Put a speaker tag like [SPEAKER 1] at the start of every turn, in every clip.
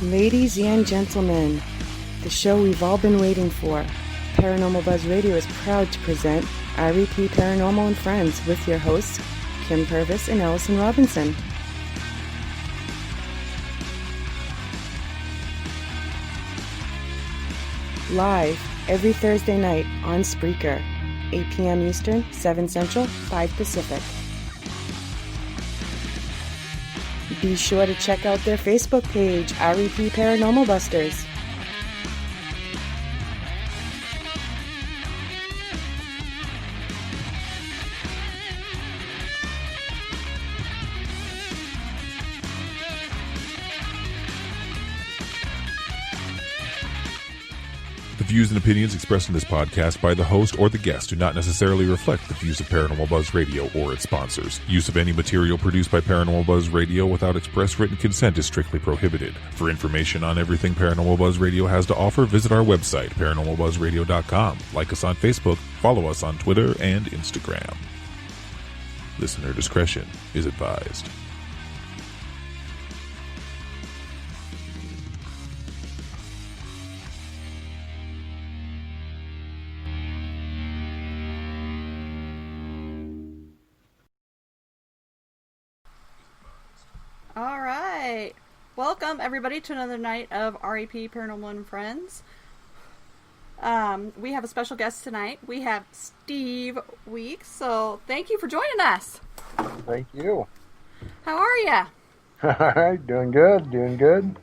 [SPEAKER 1] Ladies and gentlemen, the show we've all been waiting for. Paranormal Buzz Radio is proud to present REP Paranormal and Friends with your hosts, Kim Purvis and Allison Robinson. Live every Thursday night on Spreaker, 8 p.m. Eastern, 7 Central, 5 Pacific. Be sure to check out their Facebook page, REP Paranormal Busters.
[SPEAKER 2] The views and opinions expressed in this podcast by the host or the guest do not necessarily reflect the views of Paranormal Buzz Radio or its sponsors. Use of any material produced by Paranormal Buzz Radio without express written consent is strictly prohibited. For information on everything Paranormal Buzz Radio has to offer, visit our website, paranormalbuzzradio.com. Like us on Facebook, follow us on Twitter and Instagram. Listener discretion is advised.
[SPEAKER 3] All right. Welcome, everybody, to another night of REP Paranormal and Friends. We have a special guest tonight. We have Steve Weeks, so thank you for joining us.
[SPEAKER 4] Thank you.
[SPEAKER 3] How are you?
[SPEAKER 4] All right, doing good, doing good.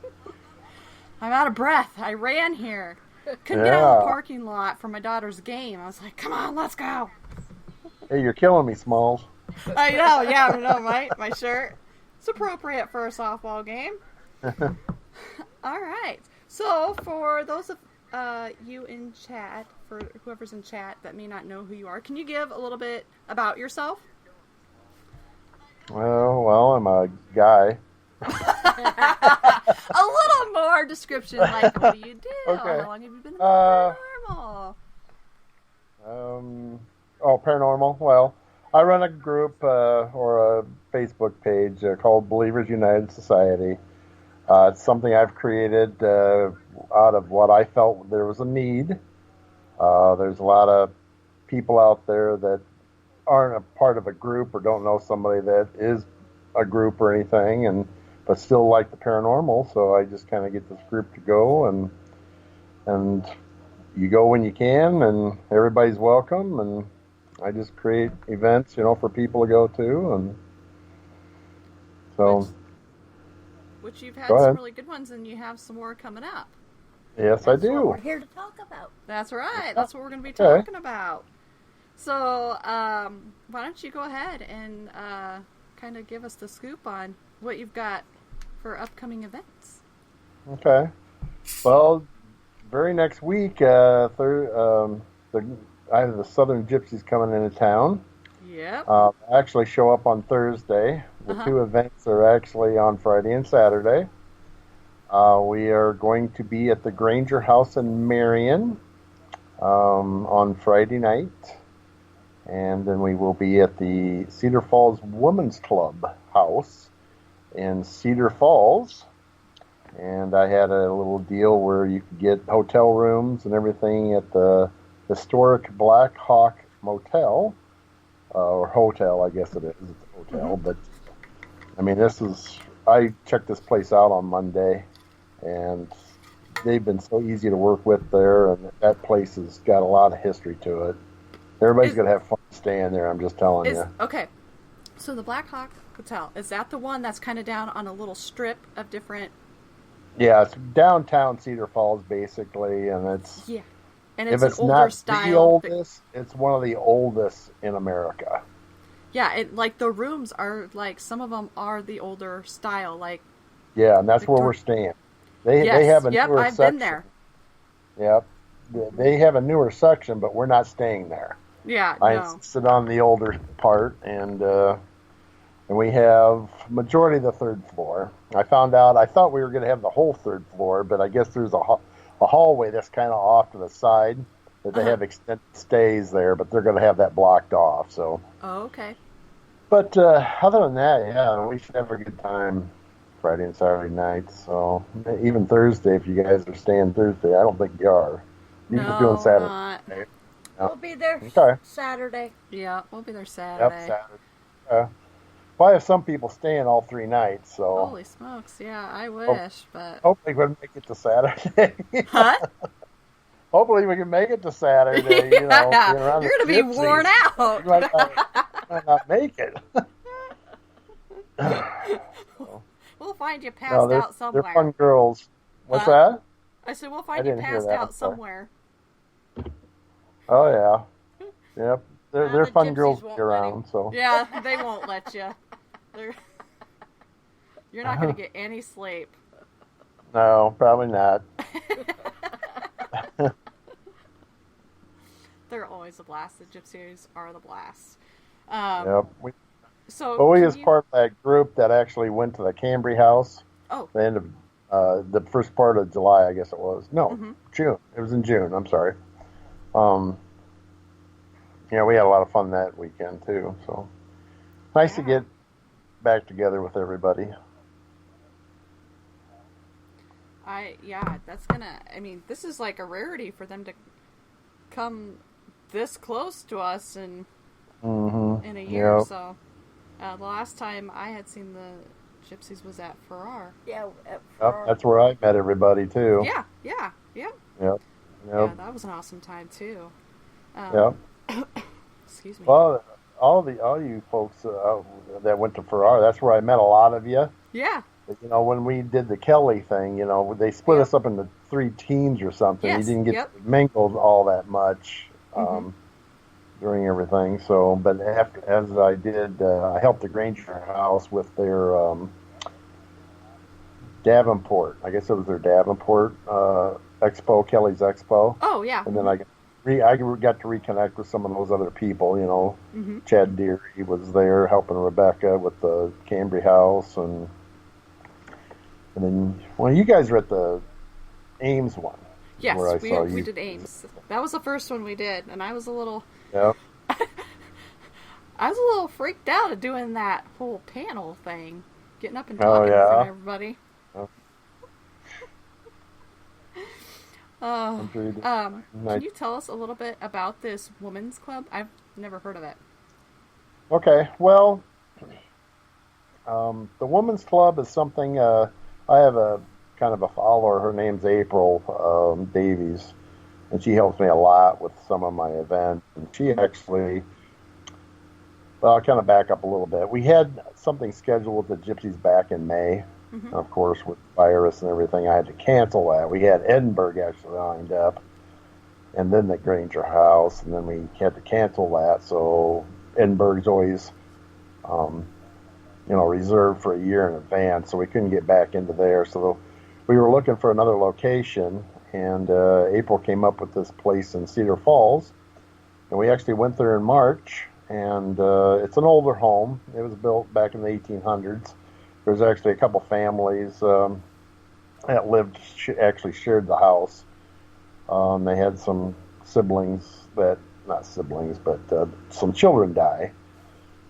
[SPEAKER 3] I'm out of breath. I ran here. Couldn't get out of the parking lot for my daughter's game. I was like, come on, let's go.
[SPEAKER 4] Hey, you're killing me, Smalls.
[SPEAKER 3] I know, yeah, I know, right? My shirt. It's appropriate for a softball game. All right. So, for those of you in chat, for whoever's in chat that may not know who you are, can you give a little bit about yourself?
[SPEAKER 4] Well, I'm a guy.
[SPEAKER 3] A little more description, like what do you do?
[SPEAKER 4] Okay.
[SPEAKER 3] How long have you been in the paranormal?
[SPEAKER 4] Paranormal. Well, I run a group or a Facebook page called Believers United Society. It's something I've created out of what I felt there was a need. There's a lot of people out there that aren't a part of a group or don't know somebody that is a group or anything, but still like the paranormal. So I just kind of get this group to go, and you go when you can, and everybody's welcome, and I just create events, for people to go to, and so.
[SPEAKER 3] Which you've had some really good ones, and you have some more coming up.
[SPEAKER 4] Yes, I do.
[SPEAKER 3] What we're here to talk about. That's right. That's what we're going to be talking about. So, why don't you go ahead and kind of give us the scoop on what you've got for upcoming events?
[SPEAKER 4] Okay. Well, very next week, I have the Southern Gypsies coming into town.
[SPEAKER 3] Yep.
[SPEAKER 4] Actually show up on Thursday. The two events are actually on Friday and Saturday. We are going to be at the Granger House in Marion on Friday night. And then we will be at the Cedar Falls Women's Club house in Cedar Falls. And I had a little deal where you could get hotel rooms and everything at the historic Black Hawk Motel, or hotel, I guess it is. It's a hotel, but I mean, I checked this place out on Monday, and they've been so easy to work with there, and that place has got a lot of history to it. Everybody's going to have fun staying there, I'm just telling you.
[SPEAKER 3] Okay, so the Black Hawk Hotel, is that the one that's kind of down on a little strip of different...
[SPEAKER 4] Yeah, it's downtown Cedar Falls, basically, and it's...
[SPEAKER 3] Yeah. And it's
[SPEAKER 4] if it's
[SPEAKER 3] an older
[SPEAKER 4] not
[SPEAKER 3] style.
[SPEAKER 4] The oldest, it's one of the oldest in America.
[SPEAKER 3] Yeah, the rooms are like, some of them are the older style, like.
[SPEAKER 4] Yeah, and that's where we're staying. They have a newer section. I've been there. Yep, they have a newer section, but we're not staying there.
[SPEAKER 3] Yeah,
[SPEAKER 4] I sit on the older part, and we have majority of the third floor. I thought we were going to have the whole third floor, but I guess there's a hallway that's kind of off to the side that they have extended stays there, but they're going to have that blocked off. So.
[SPEAKER 3] Oh, okay.
[SPEAKER 4] But other than that, yeah, we should have a good time Friday and Saturday nights. So even Thursday, if you guys are staying Thursday, I don't think you are. You're just doing Saturday.
[SPEAKER 3] Not.
[SPEAKER 4] Right?
[SPEAKER 5] We'll be there
[SPEAKER 4] Okay.
[SPEAKER 5] Saturday.
[SPEAKER 3] Yeah, we'll be there
[SPEAKER 4] Yep,
[SPEAKER 3] Saturday.
[SPEAKER 4] Saturday. Well, I have some people staying all 3 nights, so
[SPEAKER 3] Holy smokes! Yeah, I wish, but
[SPEAKER 4] hopefully we can make it to Saturday.
[SPEAKER 3] huh?
[SPEAKER 4] Hopefully we can make it to Saturday. You know,
[SPEAKER 3] Yeah,
[SPEAKER 4] being around
[SPEAKER 3] you're
[SPEAKER 4] the
[SPEAKER 3] gonna be
[SPEAKER 4] gypsies.
[SPEAKER 3] worn out.
[SPEAKER 4] You might not make it.
[SPEAKER 3] We'll find you passed
[SPEAKER 4] No,
[SPEAKER 3] out somewhere.
[SPEAKER 4] they're fun girls. What's
[SPEAKER 3] Huh?
[SPEAKER 4] that?
[SPEAKER 3] I said we'll
[SPEAKER 4] I
[SPEAKER 3] find you
[SPEAKER 4] didn't hear
[SPEAKER 3] passed
[SPEAKER 4] that,
[SPEAKER 3] out
[SPEAKER 4] I'm sorry.
[SPEAKER 3] somewhere.
[SPEAKER 4] Oh yeah, yep. They're
[SPEAKER 5] the
[SPEAKER 4] fun
[SPEAKER 5] gypsies
[SPEAKER 4] girls to
[SPEAKER 5] won't
[SPEAKER 4] be
[SPEAKER 5] let
[SPEAKER 4] around. So
[SPEAKER 3] Yeah, they won't let you. You're not gonna get any sleep.
[SPEAKER 4] no, probably not.
[SPEAKER 3] They're always a blast. The gypsies are the blast.
[SPEAKER 4] Yep.
[SPEAKER 3] So
[SPEAKER 4] But we
[SPEAKER 3] can
[SPEAKER 4] was
[SPEAKER 3] you-
[SPEAKER 4] part of that group that actually went to the Cambry House.
[SPEAKER 3] Oh.
[SPEAKER 4] The end of the first part of July, I guess it was. No,
[SPEAKER 3] Mhm.
[SPEAKER 4] June. It was in June. I'm sorry. Yeah, we had a lot of fun that weekend too. So nice to
[SPEAKER 3] Yeah.
[SPEAKER 4] get back together with everybody.
[SPEAKER 3] that's gonna. I mean, this is like a rarity for them to come this close to us in a year.
[SPEAKER 4] Yep.
[SPEAKER 3] So the last time I had seen the gypsies was at Farrar.
[SPEAKER 5] Yeah,
[SPEAKER 4] Yep, that's where I met everybody too.
[SPEAKER 3] Yeah.
[SPEAKER 4] Yep.
[SPEAKER 3] Yeah, that was an awesome time too.
[SPEAKER 4] Yep.
[SPEAKER 3] Excuse me.
[SPEAKER 4] Well, all you folks that went to Farrar, that's where I met a lot of you.
[SPEAKER 3] Yeah.
[SPEAKER 4] You know, when we did the Kelly thing, you know, they split
[SPEAKER 3] Yep.
[SPEAKER 4] us up into 3 teams or something.
[SPEAKER 3] Yes,
[SPEAKER 4] You didn't get
[SPEAKER 3] yep.
[SPEAKER 4] to mingle all that much
[SPEAKER 3] Mhm.
[SPEAKER 4] during everything. So, but as I did, I helped the Granger House with their Davenport. I guess it was their Davenport Expo, Kelly's Expo.
[SPEAKER 3] Oh yeah.
[SPEAKER 4] And then I got to reconnect with some of those other people. You know,
[SPEAKER 3] Mm-hmm.
[SPEAKER 4] Chad Deary was there helping Rebecca with the Cambry House, and then you guys were at the Ames one.
[SPEAKER 3] Yes,
[SPEAKER 4] where I saw
[SPEAKER 3] we
[SPEAKER 4] you.
[SPEAKER 3] did Ames. That was the first one we did, and I was a little
[SPEAKER 4] Yeah.
[SPEAKER 3] freaked out at doing that whole panel thing, getting up and
[SPEAKER 4] Oh,
[SPEAKER 3] talking in
[SPEAKER 4] yeah?
[SPEAKER 3] front of everybody.
[SPEAKER 4] Oh.
[SPEAKER 3] Oh.
[SPEAKER 4] sure you did.
[SPEAKER 3] Can
[SPEAKER 4] Nice.
[SPEAKER 3] you tell us a little bit about this women's club? I've never heard of it.
[SPEAKER 4] Okay, well, the Women's Club is something, I have a kind of a follower. Her name's April Davies, and she helps me a lot with some of my events. And she actually, well, I'll kind of back up a little bit. We had something scheduled with the Gypsies back in May.
[SPEAKER 3] Mhm.
[SPEAKER 4] And of course, with the virus and everything, I had to cancel that. We had Edinburgh actually lined up, and then the Granger House, and then we had to cancel that. So Edinburgh's always, reserved for a year in advance, so we couldn't get back into there. So we were looking for another location, and April came up with this place in Cedar Falls, and we actually went there in March. And it's an older home. It was built back in the 1800s. There's actually a couple families that lived, actually shared the house. They had some siblings not siblings, but some children die.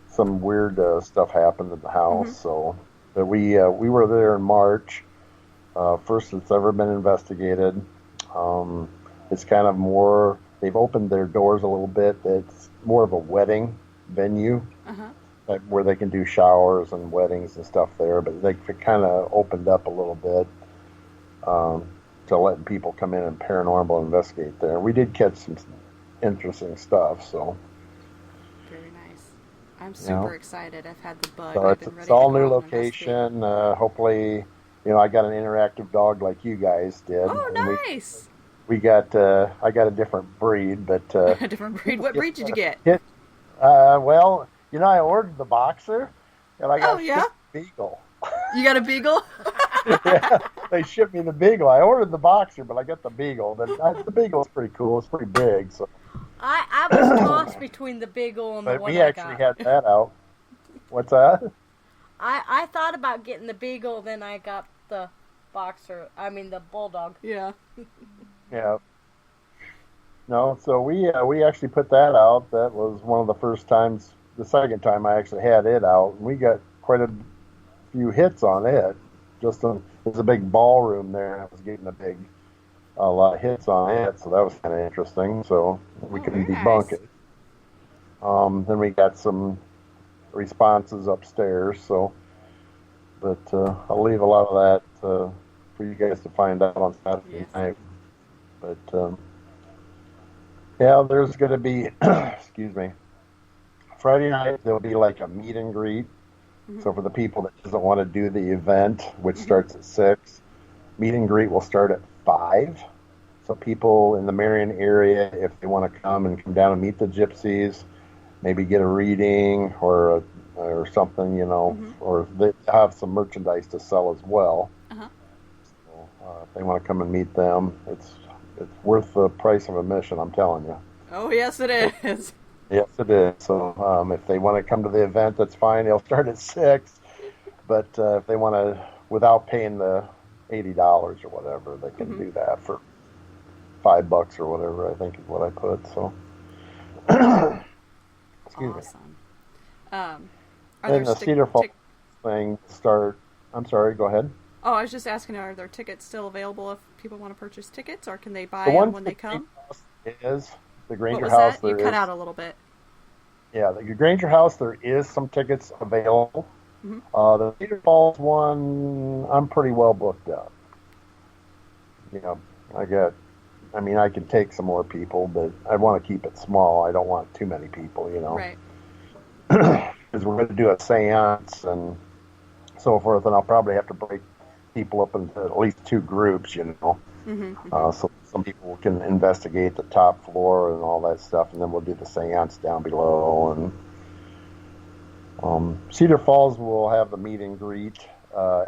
[SPEAKER 4] Some weird stuff happened in the house.
[SPEAKER 3] Mhm.
[SPEAKER 4] So but we were there in March. First it's ever been investigated. It's kind of more, they've opened their doors a little bit. It's more of a wedding venue.
[SPEAKER 3] Uh-huh.
[SPEAKER 4] Where they can do showers and weddings and stuff there, but they kind of opened up a little bit to letting people come in and paranormal investigate there. We did catch some interesting stuff, so
[SPEAKER 3] Very nice. I'm super excited. I've had the bug.
[SPEAKER 4] so
[SPEAKER 3] I've been ready
[SPEAKER 4] it's all
[SPEAKER 3] to go
[SPEAKER 4] new
[SPEAKER 3] out and investigate.
[SPEAKER 4] location. Hopefully, I got an interactive dog like you guys did.
[SPEAKER 3] Oh,
[SPEAKER 4] and
[SPEAKER 3] nice.
[SPEAKER 4] we got I got a different breed, but
[SPEAKER 3] A different breed. What breed did you get?
[SPEAKER 4] well, I ordered the boxer, and I got
[SPEAKER 3] Oh, yeah?
[SPEAKER 4] a beagle.
[SPEAKER 3] You got a beagle?
[SPEAKER 4] Yeah, they shipped me the beagle. I ordered the boxer, but I got the beagle. But the beagle's pretty cool. It's pretty big. So,
[SPEAKER 5] I was tossed between the beagle and the
[SPEAKER 4] but
[SPEAKER 5] one
[SPEAKER 4] we
[SPEAKER 5] I
[SPEAKER 4] actually
[SPEAKER 5] got.
[SPEAKER 4] had that out. What's that?
[SPEAKER 5] I thought about getting the beagle, then I got the the bulldog.
[SPEAKER 3] Yeah.
[SPEAKER 4] Yeah. No, so we actually put that out. That was one of the first times. The second time I actually had it out, and we got quite a few hits on it. there's a big ballroom there, and I was getting a lot of hits on it, so that was kind of interesting. So we couldn't
[SPEAKER 3] very
[SPEAKER 4] debunk
[SPEAKER 3] nice.
[SPEAKER 4] it. Then we got some responses upstairs. So, but I'll leave a lot of that for you guys to find out on Saturday
[SPEAKER 3] Yes.
[SPEAKER 4] night. But yeah, there's going to be, excuse me, Friday night there'll be like a meet and greet. So for the people that doesn't want to do the event, which starts at 6, meet and greet will start at 5. So people in the Marion area, if they want to come down and meet the gypsies, maybe get a reading or something, or they have some merchandise to sell as well.
[SPEAKER 3] Uh-huh.
[SPEAKER 4] So, if they want to come and meet them, it's worth the price of admission, I'm telling you.
[SPEAKER 3] Oh, yes, it is.
[SPEAKER 4] Yes, it is. So if they want to come to the event, that's fine. They'll start at 6. But if they want to, without paying the $80 or whatever, they can do that for $5 or whatever, I think is what I put. So, excuse me.
[SPEAKER 3] Awesome. Are
[SPEAKER 4] And
[SPEAKER 3] there
[SPEAKER 4] the Cedar Falls thing start. I'm sorry. Go ahead.
[SPEAKER 3] Oh, I was just asking, are there tickets still available if people want to purchase tickets, or can they buy
[SPEAKER 4] The
[SPEAKER 3] them
[SPEAKER 4] one
[SPEAKER 3] when they come?
[SPEAKER 4] is the
[SPEAKER 3] What
[SPEAKER 4] Granger
[SPEAKER 3] was
[SPEAKER 4] House.
[SPEAKER 3] that? You
[SPEAKER 4] there
[SPEAKER 3] cut
[SPEAKER 4] is-
[SPEAKER 3] out a little bit.
[SPEAKER 4] Yeah, the Granger House. There is some tickets available. The Cedar Falls one, I'm pretty well booked up. I can take some more people, but I want to keep it small. I don't want too many people,
[SPEAKER 3] Right.
[SPEAKER 4] Because we're going to do a seance and so forth, and I'll probably have to break people up into at least 2 groups, so some people can investigate the top floor and all that stuff, and then we'll do the seance down below. And Cedar Falls will have the meet and greet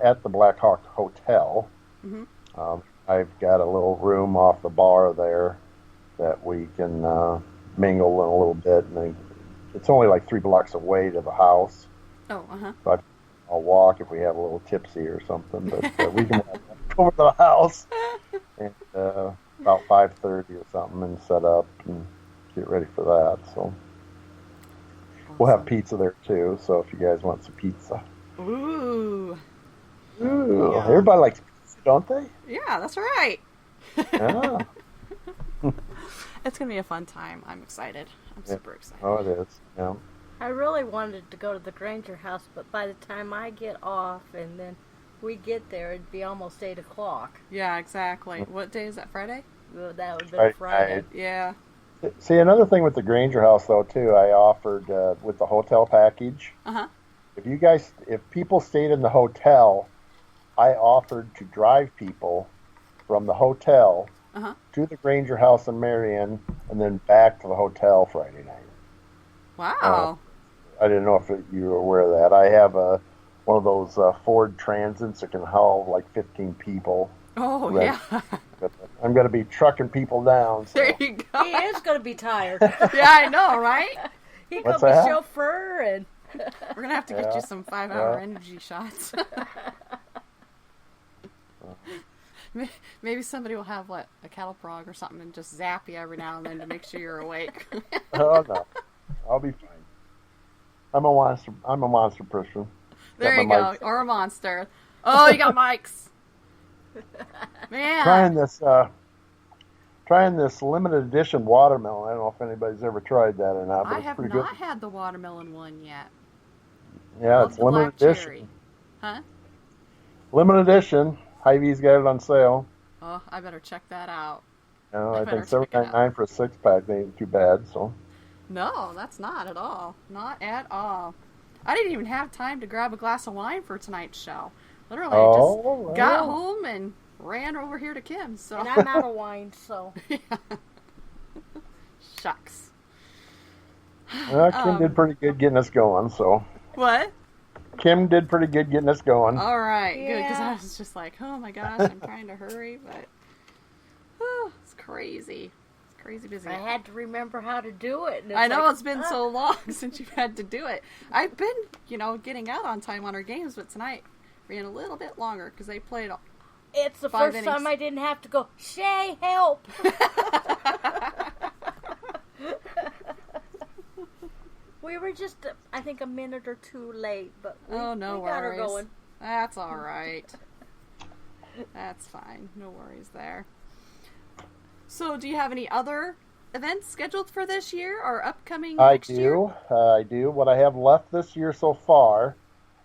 [SPEAKER 4] at the Black Hawk Hotel. I've got a little room off the bar there that we can mingle in a little bit, and it's only like 3 blocks away to the house.
[SPEAKER 3] Oh, uh-huh.
[SPEAKER 4] So I'll walk if we have a little tipsy or something, but we can walk over to the house and about 5:30 or something and set up and get ready for that. So we'll have pizza there too. So if you guys want some pizza,
[SPEAKER 3] Ooh.
[SPEAKER 4] ooh, everybody likes pizza, don't they?
[SPEAKER 3] Yeah, that's right.
[SPEAKER 4] Yeah.
[SPEAKER 3] It's going to be a fun time. I'm excited. I'm super excited.
[SPEAKER 4] Oh, it is. Yeah.
[SPEAKER 5] I really wanted to go to the Granger House, but by the time I get off and then we get there, it'd be almost 8 o'clock.
[SPEAKER 3] Yeah, exactly. What day is that, Friday?
[SPEAKER 5] Well, that would have been
[SPEAKER 4] Right,
[SPEAKER 5] Friday.
[SPEAKER 4] right.
[SPEAKER 3] Yeah.
[SPEAKER 4] See, another thing with the Granger House though too, I offered with the hotel package.
[SPEAKER 3] Uh-huh.
[SPEAKER 4] If people stayed in the hotel, I offered to drive people from the hotel
[SPEAKER 3] Uh-huh.
[SPEAKER 4] to the Granger House in Marion and then back to the hotel Friday night.
[SPEAKER 3] Wow.
[SPEAKER 4] I didn't know if you were aware of that. I have one of those Ford Transits that can haul like 15 people.
[SPEAKER 3] Oh,
[SPEAKER 4] right.
[SPEAKER 3] yeah.
[SPEAKER 4] But I'm going to be trucking people down. So.
[SPEAKER 3] There you go.
[SPEAKER 5] He is going to be tired.
[SPEAKER 3] Yeah, I know, right?
[SPEAKER 5] He's going
[SPEAKER 4] What's
[SPEAKER 5] to be
[SPEAKER 4] that?
[SPEAKER 5] chauffeur and...
[SPEAKER 3] We're going to have to get you some 5-hour energy shots. Maybe somebody will have, a cattle prog or something and just zap you every now and then to make sure you're awake.
[SPEAKER 4] Oh, no. I'll be fine. I'm a monster person.
[SPEAKER 3] There
[SPEAKER 4] Got
[SPEAKER 3] you
[SPEAKER 4] my
[SPEAKER 3] go.
[SPEAKER 4] mics.
[SPEAKER 3] Or a monster. Oh, you got mics. Man.
[SPEAKER 4] Trying this limited edition watermelon. I don't know if anybody's ever tried that or not, but
[SPEAKER 3] I
[SPEAKER 4] it's
[SPEAKER 3] have
[SPEAKER 4] pretty
[SPEAKER 3] not
[SPEAKER 4] good.
[SPEAKER 3] had the watermelon one yet.
[SPEAKER 4] Yeah,
[SPEAKER 3] Love
[SPEAKER 4] it's
[SPEAKER 3] the
[SPEAKER 4] limited
[SPEAKER 3] black
[SPEAKER 4] edition.
[SPEAKER 3] cherry. Huh?
[SPEAKER 4] Limited edition. Hy-Vee's got it on sale.
[SPEAKER 3] Oh, I better check that out.
[SPEAKER 4] I
[SPEAKER 3] better
[SPEAKER 4] think
[SPEAKER 3] check it out.
[SPEAKER 4] $7.99 for a 6-pack ain't too bad. So
[SPEAKER 3] No, that's not at all. Not at all. I didn't even have time to grab a glass of wine for tonight's show. Literally, I just got home and ran over here to Kim's. So.
[SPEAKER 5] And I'm out of wine, so...
[SPEAKER 3] Shucks.
[SPEAKER 4] Kim did pretty good getting us going. So
[SPEAKER 3] What?
[SPEAKER 4] Kim did pretty good getting us going.
[SPEAKER 3] All right, good. Because I
[SPEAKER 5] Yeah.
[SPEAKER 3] was just like, oh my gosh, I'm trying to hurry, but it's crazy. It's crazy busy.
[SPEAKER 5] I had to remember how to do it. And
[SPEAKER 3] I know
[SPEAKER 5] like,
[SPEAKER 3] it's been so long since you've had to do it. I've been, getting out on time on our games, but tonight ran a little bit longer because they played.
[SPEAKER 5] It's the
[SPEAKER 3] 5
[SPEAKER 5] first
[SPEAKER 3] innings.
[SPEAKER 5] time I didn't have to go, Shay, help! We were just, I think, a minute or two late, but we
[SPEAKER 3] Oh, no
[SPEAKER 5] got her
[SPEAKER 3] worries.
[SPEAKER 5] going.
[SPEAKER 3] That's all right. That's fine. No worries there. So, do you have any other events scheduled for this year or upcoming next year?
[SPEAKER 4] I do. What I have left this year so far,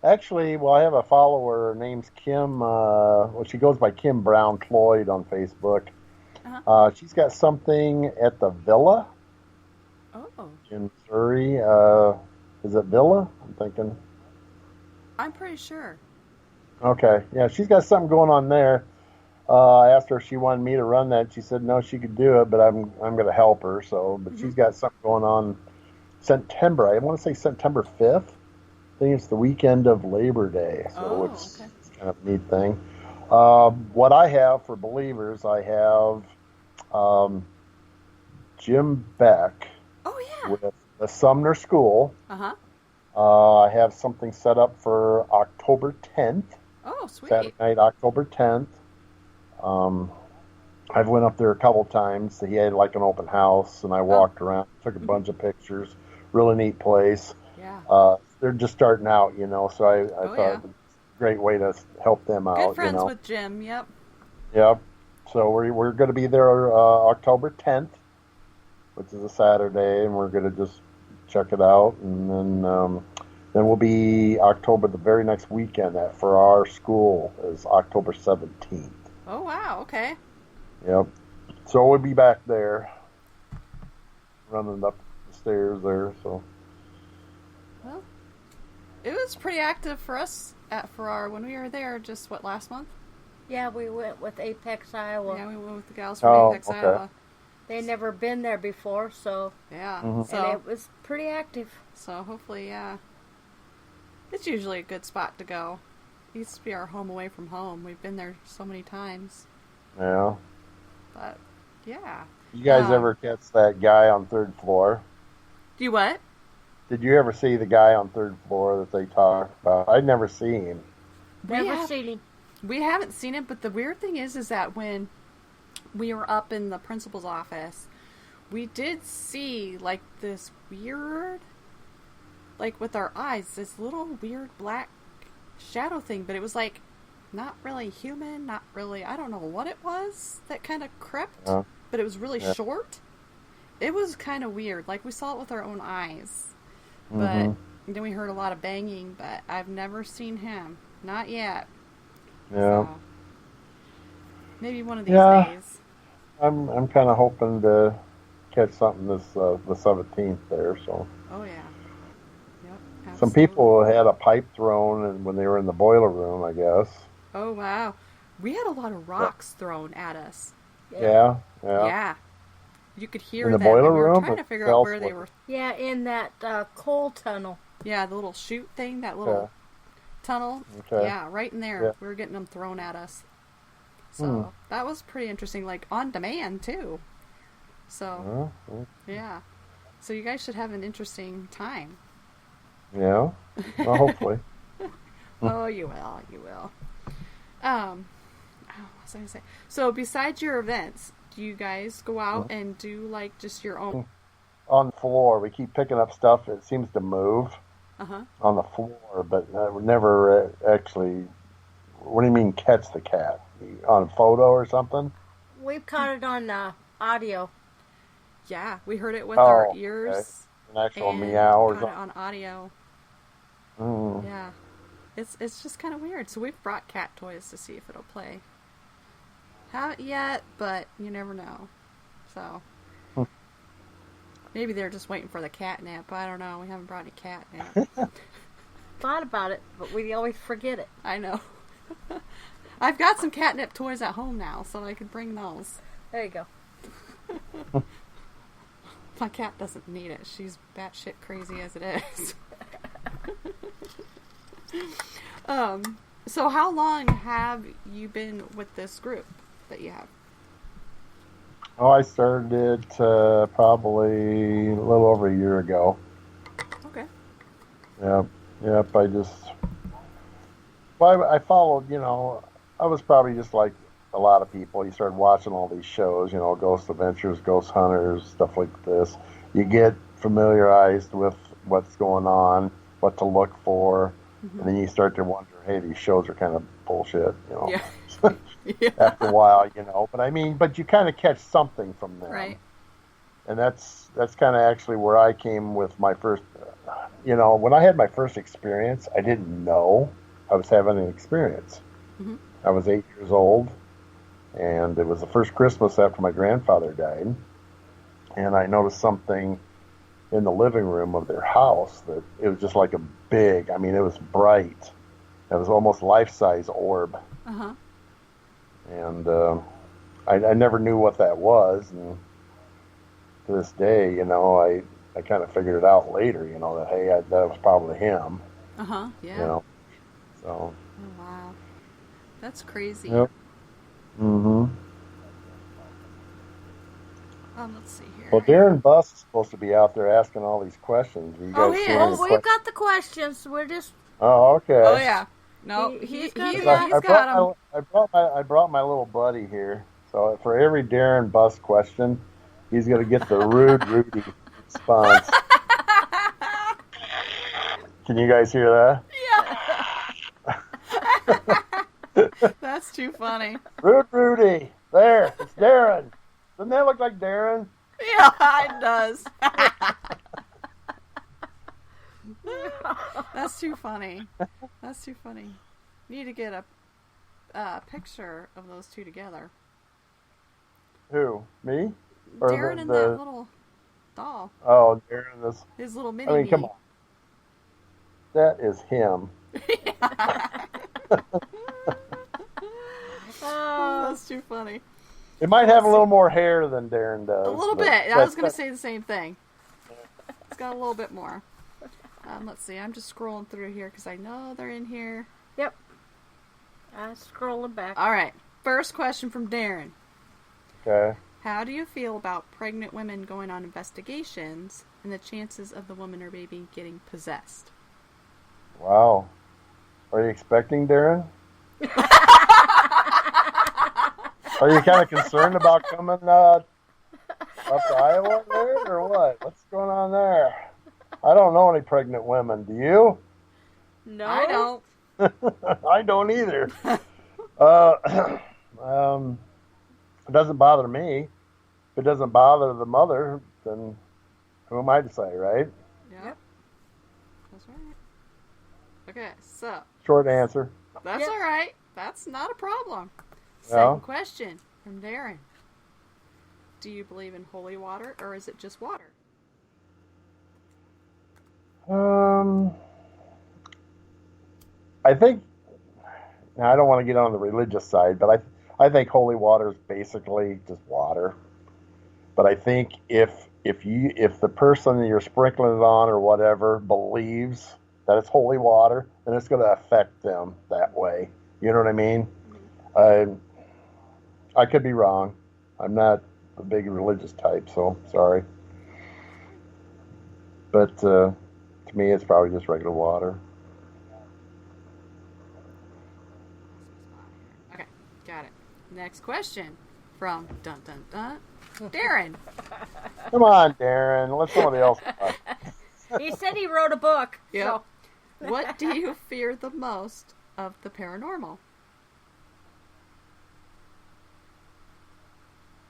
[SPEAKER 4] actually, well, I have a follower. Her name's Kim. Well, she goes by Kim Brown Floyd on Facebook. She's got something at the Villa
[SPEAKER 3] Oh,
[SPEAKER 4] in Missouri. Is it Villa? I'm thinking.
[SPEAKER 3] I'm pretty sure.
[SPEAKER 4] Okay, yeah, she's got something going on there. I asked her if she wanted me to run that. She said no, she could do it, but I'm going to help her. So, but she's got something going on September. I want to say September 5th. I think it's the weekend of Labor Day, so it's kind of a neat thing. What I have for believers, I have Jim Beck with the Sumner School. I have something set up for October 10th.
[SPEAKER 3] Oh, sweet.
[SPEAKER 4] Saturday night, October 10th. I've went up there a couple times. He had like an open house, and I walked around, took a bunch of pictures. Really neat place.
[SPEAKER 3] Yeah.
[SPEAKER 4] They're just starting out, so I thought it was a great way to help them out.
[SPEAKER 3] Good friends with Jim, yep.
[SPEAKER 4] Yep. So we're going to be there October 10th, which is a Saturday, and we're going to just check it out, and then we'll be October, the very next weekend for our school is October 17th.
[SPEAKER 3] Oh, wow, okay.
[SPEAKER 4] Yep. So we'll be back there, running up the stairs there, so.
[SPEAKER 3] Well, it was pretty active for us when we were there just, last month?
[SPEAKER 5] Yeah, we went with Apex, Iowa.
[SPEAKER 3] Yeah, we went with the gals from Apex, Iowa.
[SPEAKER 5] They'd never been there before, so...
[SPEAKER 3] Yeah.
[SPEAKER 5] And it was pretty active.
[SPEAKER 3] So hopefully, yeah. It's usually a good spot to go. It used to be our home away from home. We've been there so many times.
[SPEAKER 4] Yeah.
[SPEAKER 3] But, yeah.
[SPEAKER 4] You guys ever catch that guy on third floor?
[SPEAKER 3] Do you what?
[SPEAKER 4] Did you ever see the guy on third floor that they talk about? I'd never seen him.
[SPEAKER 5] Never seen him.
[SPEAKER 3] We haven't seen it, but the weird thing is that when we were up in the principal's office, we did see, like, this weird, like, with our eyes, this little weird black shadow thing, but it was, like, not really human, not really, I don't know what it was that kind of crept, but it was really short. It was kind of weird. Like, we saw it with our own eyes, but then we heard a lot of banging, but I've never seen him. Not yet.
[SPEAKER 4] Yeah.
[SPEAKER 3] So, maybe one of these days.
[SPEAKER 4] I'm kind of hoping to catch something the 17th there. So.
[SPEAKER 3] Oh yeah. Yep. Absolutely.
[SPEAKER 4] Some people had a pipe thrown, and when they were in the boiler room, I guess.
[SPEAKER 3] Oh wow. We had a lot of rocks thrown at us.
[SPEAKER 4] Yeah.
[SPEAKER 3] Yeah. You could hear
[SPEAKER 4] in the
[SPEAKER 3] them.
[SPEAKER 4] boiler
[SPEAKER 3] we were
[SPEAKER 4] room.
[SPEAKER 3] Trying to figure out where they were.
[SPEAKER 5] Yeah, in that coal tunnel.
[SPEAKER 3] Yeah, the little chute thing, that little tunnel.
[SPEAKER 4] Okay.
[SPEAKER 3] Yeah, right in there.
[SPEAKER 4] Yeah.
[SPEAKER 3] We were getting them thrown at us. So that was pretty interesting, like on demand too. So yeah. So you guys should have an interesting time.
[SPEAKER 4] Yeah. Well, hopefully.
[SPEAKER 3] Oh, you will. You will. What was I gonna say? So besides your events, do you guys go out and do like just your own?
[SPEAKER 4] On the floor, we keep picking up stuff. It seems to move on the floor, but we never actually. What do you mean, catch the cat? On photo or something?
[SPEAKER 5] We've caught it on audio.
[SPEAKER 3] Yeah, we heard it with our ears.
[SPEAKER 4] Okay. An actual meow or something.
[SPEAKER 3] On audio.
[SPEAKER 4] Mm.
[SPEAKER 3] Yeah, it's just kind of weird. So we've brought cat toys to see if it'll play. Haven't yet, but you never know. So maybe they're just waiting for the catnap. I don't know. We haven't brought any catnap.
[SPEAKER 5] Thought about it, but we always forget it.
[SPEAKER 3] I know. I've got some catnip toys at home now, so I could bring those.
[SPEAKER 5] There you go.
[SPEAKER 3] My cat doesn't need it. She's batshit crazy as it is. So how long have you been with this group that you have?
[SPEAKER 4] Oh, I started it probably a little over a year ago.
[SPEAKER 3] Okay.
[SPEAKER 4] Yep. I followed, I was probably just like a lot of people. You started watching all these shows, Ghost Adventures, Ghost Hunters, stuff like this. You get familiarized with what's going on, what to look for. And then you start to wonder, hey, these shows are kind of bullshit, you know.
[SPEAKER 3] Yeah. Yeah.
[SPEAKER 4] After a while, you know. But you kind of catch something from them.
[SPEAKER 3] Right.
[SPEAKER 4] And that's kind of actually where I came with my first, when I had my first experience, I didn't know I was having an experience.
[SPEAKER 3] Mm-hmm.
[SPEAKER 4] I was 8 years old, and it was the first Christmas after my grandfather died. And I noticed something in the living room of their house that it was just like it was bright. It was almost life-size orb.
[SPEAKER 3] Uh-huh.
[SPEAKER 4] And I never knew what that was. And to this day, I kind of figured it out later, that, hey, that was probably him.
[SPEAKER 3] Uh-huh, yeah.
[SPEAKER 4] So.
[SPEAKER 3] Oh, wow. That's crazy.
[SPEAKER 4] Yep. Mm-hmm.
[SPEAKER 3] Let's see here.
[SPEAKER 4] Well, Darren Buss is supposed to be out there asking all these questions. You guys see any
[SPEAKER 5] we've got the questions. We're just...
[SPEAKER 4] Oh, okay.
[SPEAKER 3] Oh, yeah. No,
[SPEAKER 5] He's
[SPEAKER 3] he's
[SPEAKER 5] got
[SPEAKER 3] got them.
[SPEAKER 4] I brought my little buddy here. So for every Darren Buss question, he's going to get the Rude Rudy response. Can you guys hear that?
[SPEAKER 3] Yeah. That's too funny.
[SPEAKER 4] Rude Rudy. There. It's Darren. Doesn't that look like Darren?
[SPEAKER 3] Yeah, it does. That's too funny. That's too funny. Need to get a picture of those two together.
[SPEAKER 4] Who? Me? Or
[SPEAKER 3] Darren and that little doll.
[SPEAKER 4] Oh, Darren is...
[SPEAKER 3] His little mini.
[SPEAKER 4] I mean, come on. That is him.
[SPEAKER 3] Oh, that's too funny.
[SPEAKER 4] It might have a little more hair than Darren does.
[SPEAKER 3] A little bit. I was going to say the same thing. It's got a little bit more. Let's see. I'm just scrolling through here because I know they're in here.
[SPEAKER 5] Yep. I'm scrolling back.
[SPEAKER 3] All right. First question from Darren.
[SPEAKER 4] Okay.
[SPEAKER 3] How do you feel about pregnant women going on investigations and the chances of the woman or baby getting possessed?
[SPEAKER 4] Wow. Are you expecting Darren? Are you kind of concerned about coming up to Iowa there, or what? What's going on there? I don't know any pregnant women. Do you?
[SPEAKER 5] No.
[SPEAKER 3] I don't.
[SPEAKER 4] I don't either. It doesn't bother me. If it doesn't bother the mother, then who am I to say, right?
[SPEAKER 3] Yep. That's right. Okay, so.
[SPEAKER 4] Short answer.
[SPEAKER 3] That's all right. That's not a problem.
[SPEAKER 4] Yeah.
[SPEAKER 3] Second question from Darren. Do you believe in holy water, or is it just water?
[SPEAKER 4] I think, now I don't want to get on the religious side, but I think holy water is basically just water. But I think if the person that you're sprinkling it on or whatever believes that it's holy water, then it's going to affect them that way. You know what I mean? I could be wrong. I'm not a big religious type, so sorry. But to me, it's probably just regular water.
[SPEAKER 3] Okay, got it. Next question from Darren.
[SPEAKER 4] Come on, Darren. Let somebody else talk.
[SPEAKER 5] He said he wrote a book.
[SPEAKER 3] Yep.
[SPEAKER 5] So.
[SPEAKER 3] What do you fear the most of the paranormal?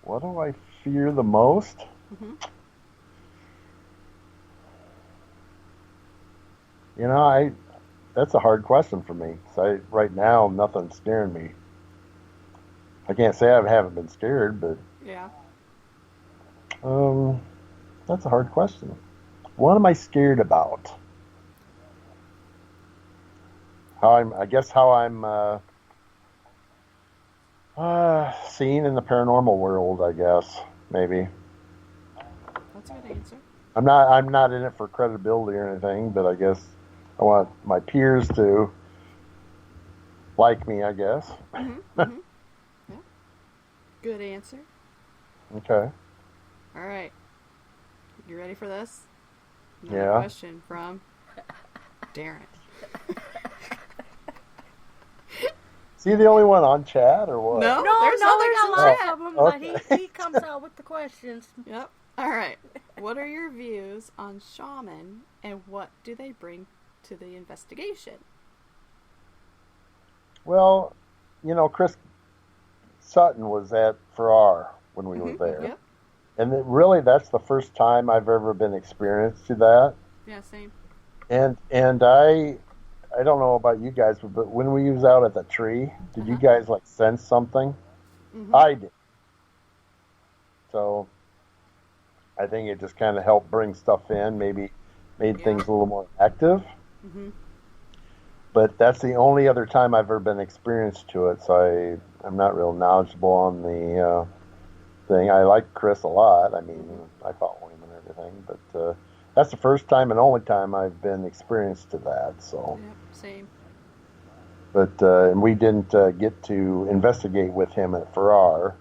[SPEAKER 4] What do I fear the most?
[SPEAKER 3] Mm-hmm.
[SPEAKER 4] That's a hard question for me. So right now, nothing's scaring me. I can't say I haven't been scared, but
[SPEAKER 3] Yeah.
[SPEAKER 4] That's a hard question. What am I scared about? How I'm seen in the paranormal world, I guess, maybe.
[SPEAKER 3] That's a good answer.
[SPEAKER 4] I'm not in it for credibility or anything, but I guess I want my peers to like me, I guess.
[SPEAKER 3] Mm-hmm. Mm-hmm. Yeah. Good answer.
[SPEAKER 4] Okay.
[SPEAKER 3] All right. You ready for this?
[SPEAKER 4] Yeah.
[SPEAKER 3] Question from Darren.
[SPEAKER 4] Is he the only one on chat or what?
[SPEAKER 3] No,
[SPEAKER 5] No,
[SPEAKER 3] there's
[SPEAKER 5] we
[SPEAKER 3] others
[SPEAKER 5] got
[SPEAKER 3] in
[SPEAKER 5] lots
[SPEAKER 3] chat.
[SPEAKER 5] of them,
[SPEAKER 4] Okay.
[SPEAKER 5] but he comes out with the questions.
[SPEAKER 3] Yep. All right. What are your views on shaman, and what do they bring to the investigation?
[SPEAKER 4] Well, Chris Sutton was at Farrar when we were there.
[SPEAKER 3] Yep.
[SPEAKER 4] And really, that's the first time I've ever been experienced to that.
[SPEAKER 3] Yeah, same.
[SPEAKER 4] And I don't know about you guys, but when we was out at the tree, did you guys like sense something?
[SPEAKER 3] Mm-hmm.
[SPEAKER 4] I did. So I think it just kind of helped bring stuff in, maybe made things a little more active.
[SPEAKER 3] Mm-hmm.
[SPEAKER 4] But that's the only other time I've ever been experienced to it, so I'm not real knowledgeable on the thing. I like Chris a lot. I mean, I follow him and everything, but that's the first time and only time I've been experienced to that. So,
[SPEAKER 3] Yep, same.
[SPEAKER 4] but and we didn't get to investigate with him at Farrar.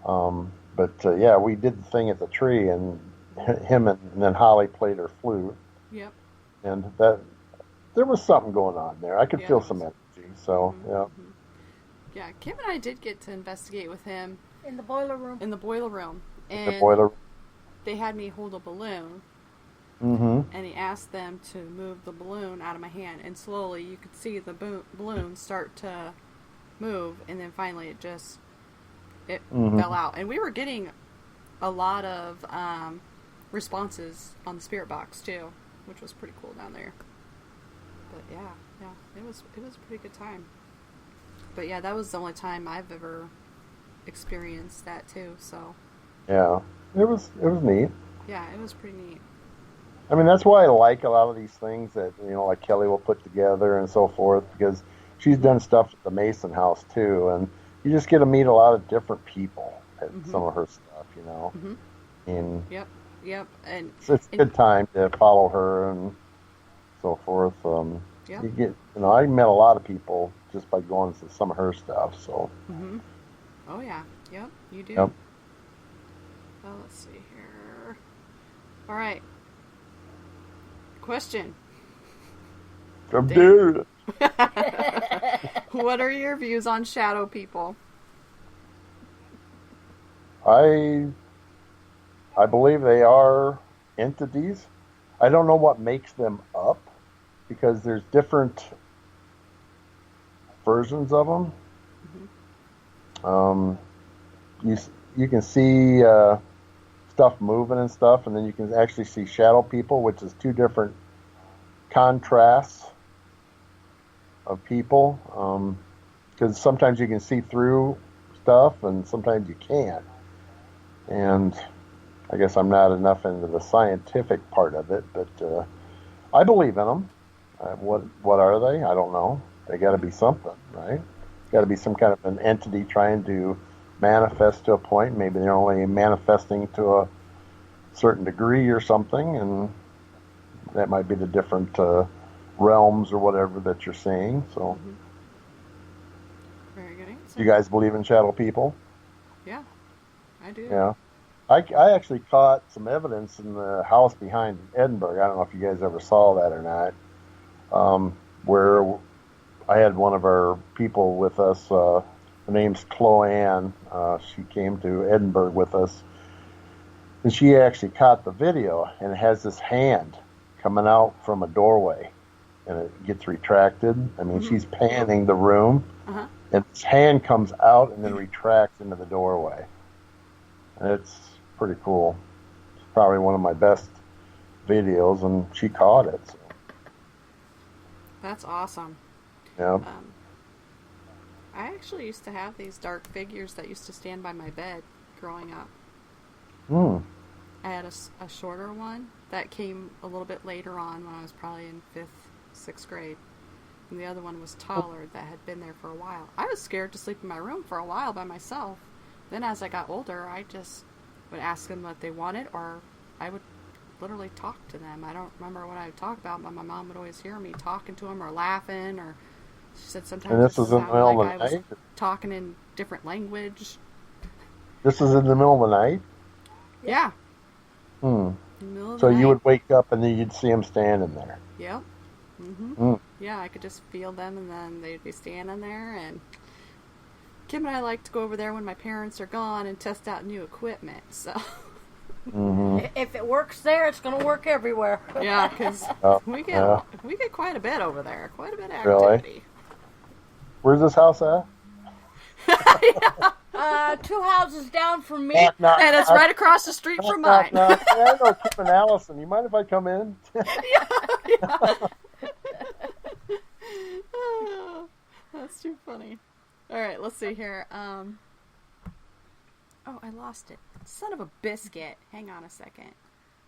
[SPEAKER 4] But yeah, we did the thing at the tree, and him and then Holly played her flute,
[SPEAKER 3] Yep.
[SPEAKER 4] and that there was something going on there. I could
[SPEAKER 3] Yeah,
[SPEAKER 4] feel
[SPEAKER 3] there
[SPEAKER 4] some
[SPEAKER 3] was.
[SPEAKER 4] energy. So yeah.
[SPEAKER 3] Yeah, Kim and I did get to investigate with him
[SPEAKER 5] In the boiler room.
[SPEAKER 3] in the boiler room, and
[SPEAKER 4] The boiler.
[SPEAKER 3] they had me hold a balloon,
[SPEAKER 4] Mm-hmm.
[SPEAKER 3] and he asked them to move the balloon out of my hand, and slowly you could see the balloon start to move, and then finally it fell out. And we were getting a lot of responses on the spirit box too, which was pretty cool down there. But yeah, it was a pretty good time. But yeah, that was the only time I've ever experienced that too. So
[SPEAKER 4] Yeah, it was neat.
[SPEAKER 3] yeah, it was pretty neat.
[SPEAKER 4] I mean, that's why I like a lot of these things that like Kelly will put together and so forth, because she's done stuff at the Mason House too, and you just get to meet a lot of different people at some of her stuff. And
[SPEAKER 3] Yep, and
[SPEAKER 4] it's a good time to follow her and so forth.
[SPEAKER 3] Yeah.
[SPEAKER 4] You get, I met a lot of people just by going to some of her stuff. So
[SPEAKER 3] oh yeah, yep, you do.
[SPEAKER 4] Yep.
[SPEAKER 3] Well, let's see here. All right. Question.
[SPEAKER 4] Dude,
[SPEAKER 3] What are your views on shadow people?
[SPEAKER 4] I believe they are entities. I don't know what makes them up, because there's different versions of them. You can see stuff moving and stuff, and then you can actually see shadow people, which is two different contrasts of people. Because sometimes you can see through stuff, and sometimes you can't. And I guess I'm not enough into the scientific part of it, but I believe in them. What are they? I don't know. They got to be something, right? Got to be some kind of an entity trying to manifest to a point. Maybe they're only manifesting to a certain degree or something, and that might be the different realms or whatever that you're seeing. So,
[SPEAKER 3] Very good answer.
[SPEAKER 4] you guys believe in shadow people?
[SPEAKER 3] Yeah, I do.
[SPEAKER 4] Yeah. I actually caught some evidence in the house behind Edinburgh. I don't know if you guys ever saw that or not. Where I had one of our people with us. Her name's Chloe Ann. She came to Edinburgh with us, and she actually caught the video. And it has this hand coming out from a doorway, and it gets retracted. I mean, she's panning the room, and this hand comes out and then retracts into the doorway. And it's pretty cool. It's probably one of my best videos, and she caught it. So,
[SPEAKER 3] That's awesome.
[SPEAKER 4] yeah.
[SPEAKER 3] I actually used to have these dark figures that used to stand by my bed growing up. I had a shorter one that came a little bit later on when I was probably in 5th, 6th grade. And the other one was taller that had been there for a while. I was scared to sleep in my room for a while by myself. Then as I got older, I just would ask them what they wanted, or I would literally talk to them. I don't remember what I would talk about, but my mom would always hear me talking to them or laughing, or she said sometimes
[SPEAKER 4] And this
[SPEAKER 3] it
[SPEAKER 4] was in the
[SPEAKER 3] sounded
[SPEAKER 4] middle
[SPEAKER 3] like
[SPEAKER 4] of
[SPEAKER 3] I
[SPEAKER 4] the
[SPEAKER 3] was
[SPEAKER 4] night?
[SPEAKER 3] talking in different language.
[SPEAKER 4] This is in the middle of the night?
[SPEAKER 3] Yeah.
[SPEAKER 4] Hmm.
[SPEAKER 3] In the middle of
[SPEAKER 4] So
[SPEAKER 3] the
[SPEAKER 4] you
[SPEAKER 3] night.
[SPEAKER 4] would wake up and then you'd see them standing there.
[SPEAKER 3] Yep.
[SPEAKER 4] Mm.
[SPEAKER 3] Yeah, I could just feel them, and then they'd be standing there. And Kim and I like to go over there when my parents are gone and test out new equipment. So
[SPEAKER 5] If it works there, it's going to work everywhere.
[SPEAKER 3] yeah, because
[SPEAKER 4] Oh,
[SPEAKER 3] we
[SPEAKER 4] yeah.
[SPEAKER 3] get quite a bit over there, quite a bit of
[SPEAKER 4] Really?
[SPEAKER 3] activity.
[SPEAKER 4] Where's this house at?
[SPEAKER 5] 2 houses down from me.
[SPEAKER 4] Knock, knock,
[SPEAKER 3] And it's
[SPEAKER 4] knock,
[SPEAKER 3] right across the street
[SPEAKER 4] knock,
[SPEAKER 3] from
[SPEAKER 4] knock,
[SPEAKER 3] mine.
[SPEAKER 4] knock. Hey, I know Kim and Allison. You mind if I come in?
[SPEAKER 3] Oh, that's too funny. All right, let's see here. Oh, I lost it. Son of a biscuit. Hang on a second.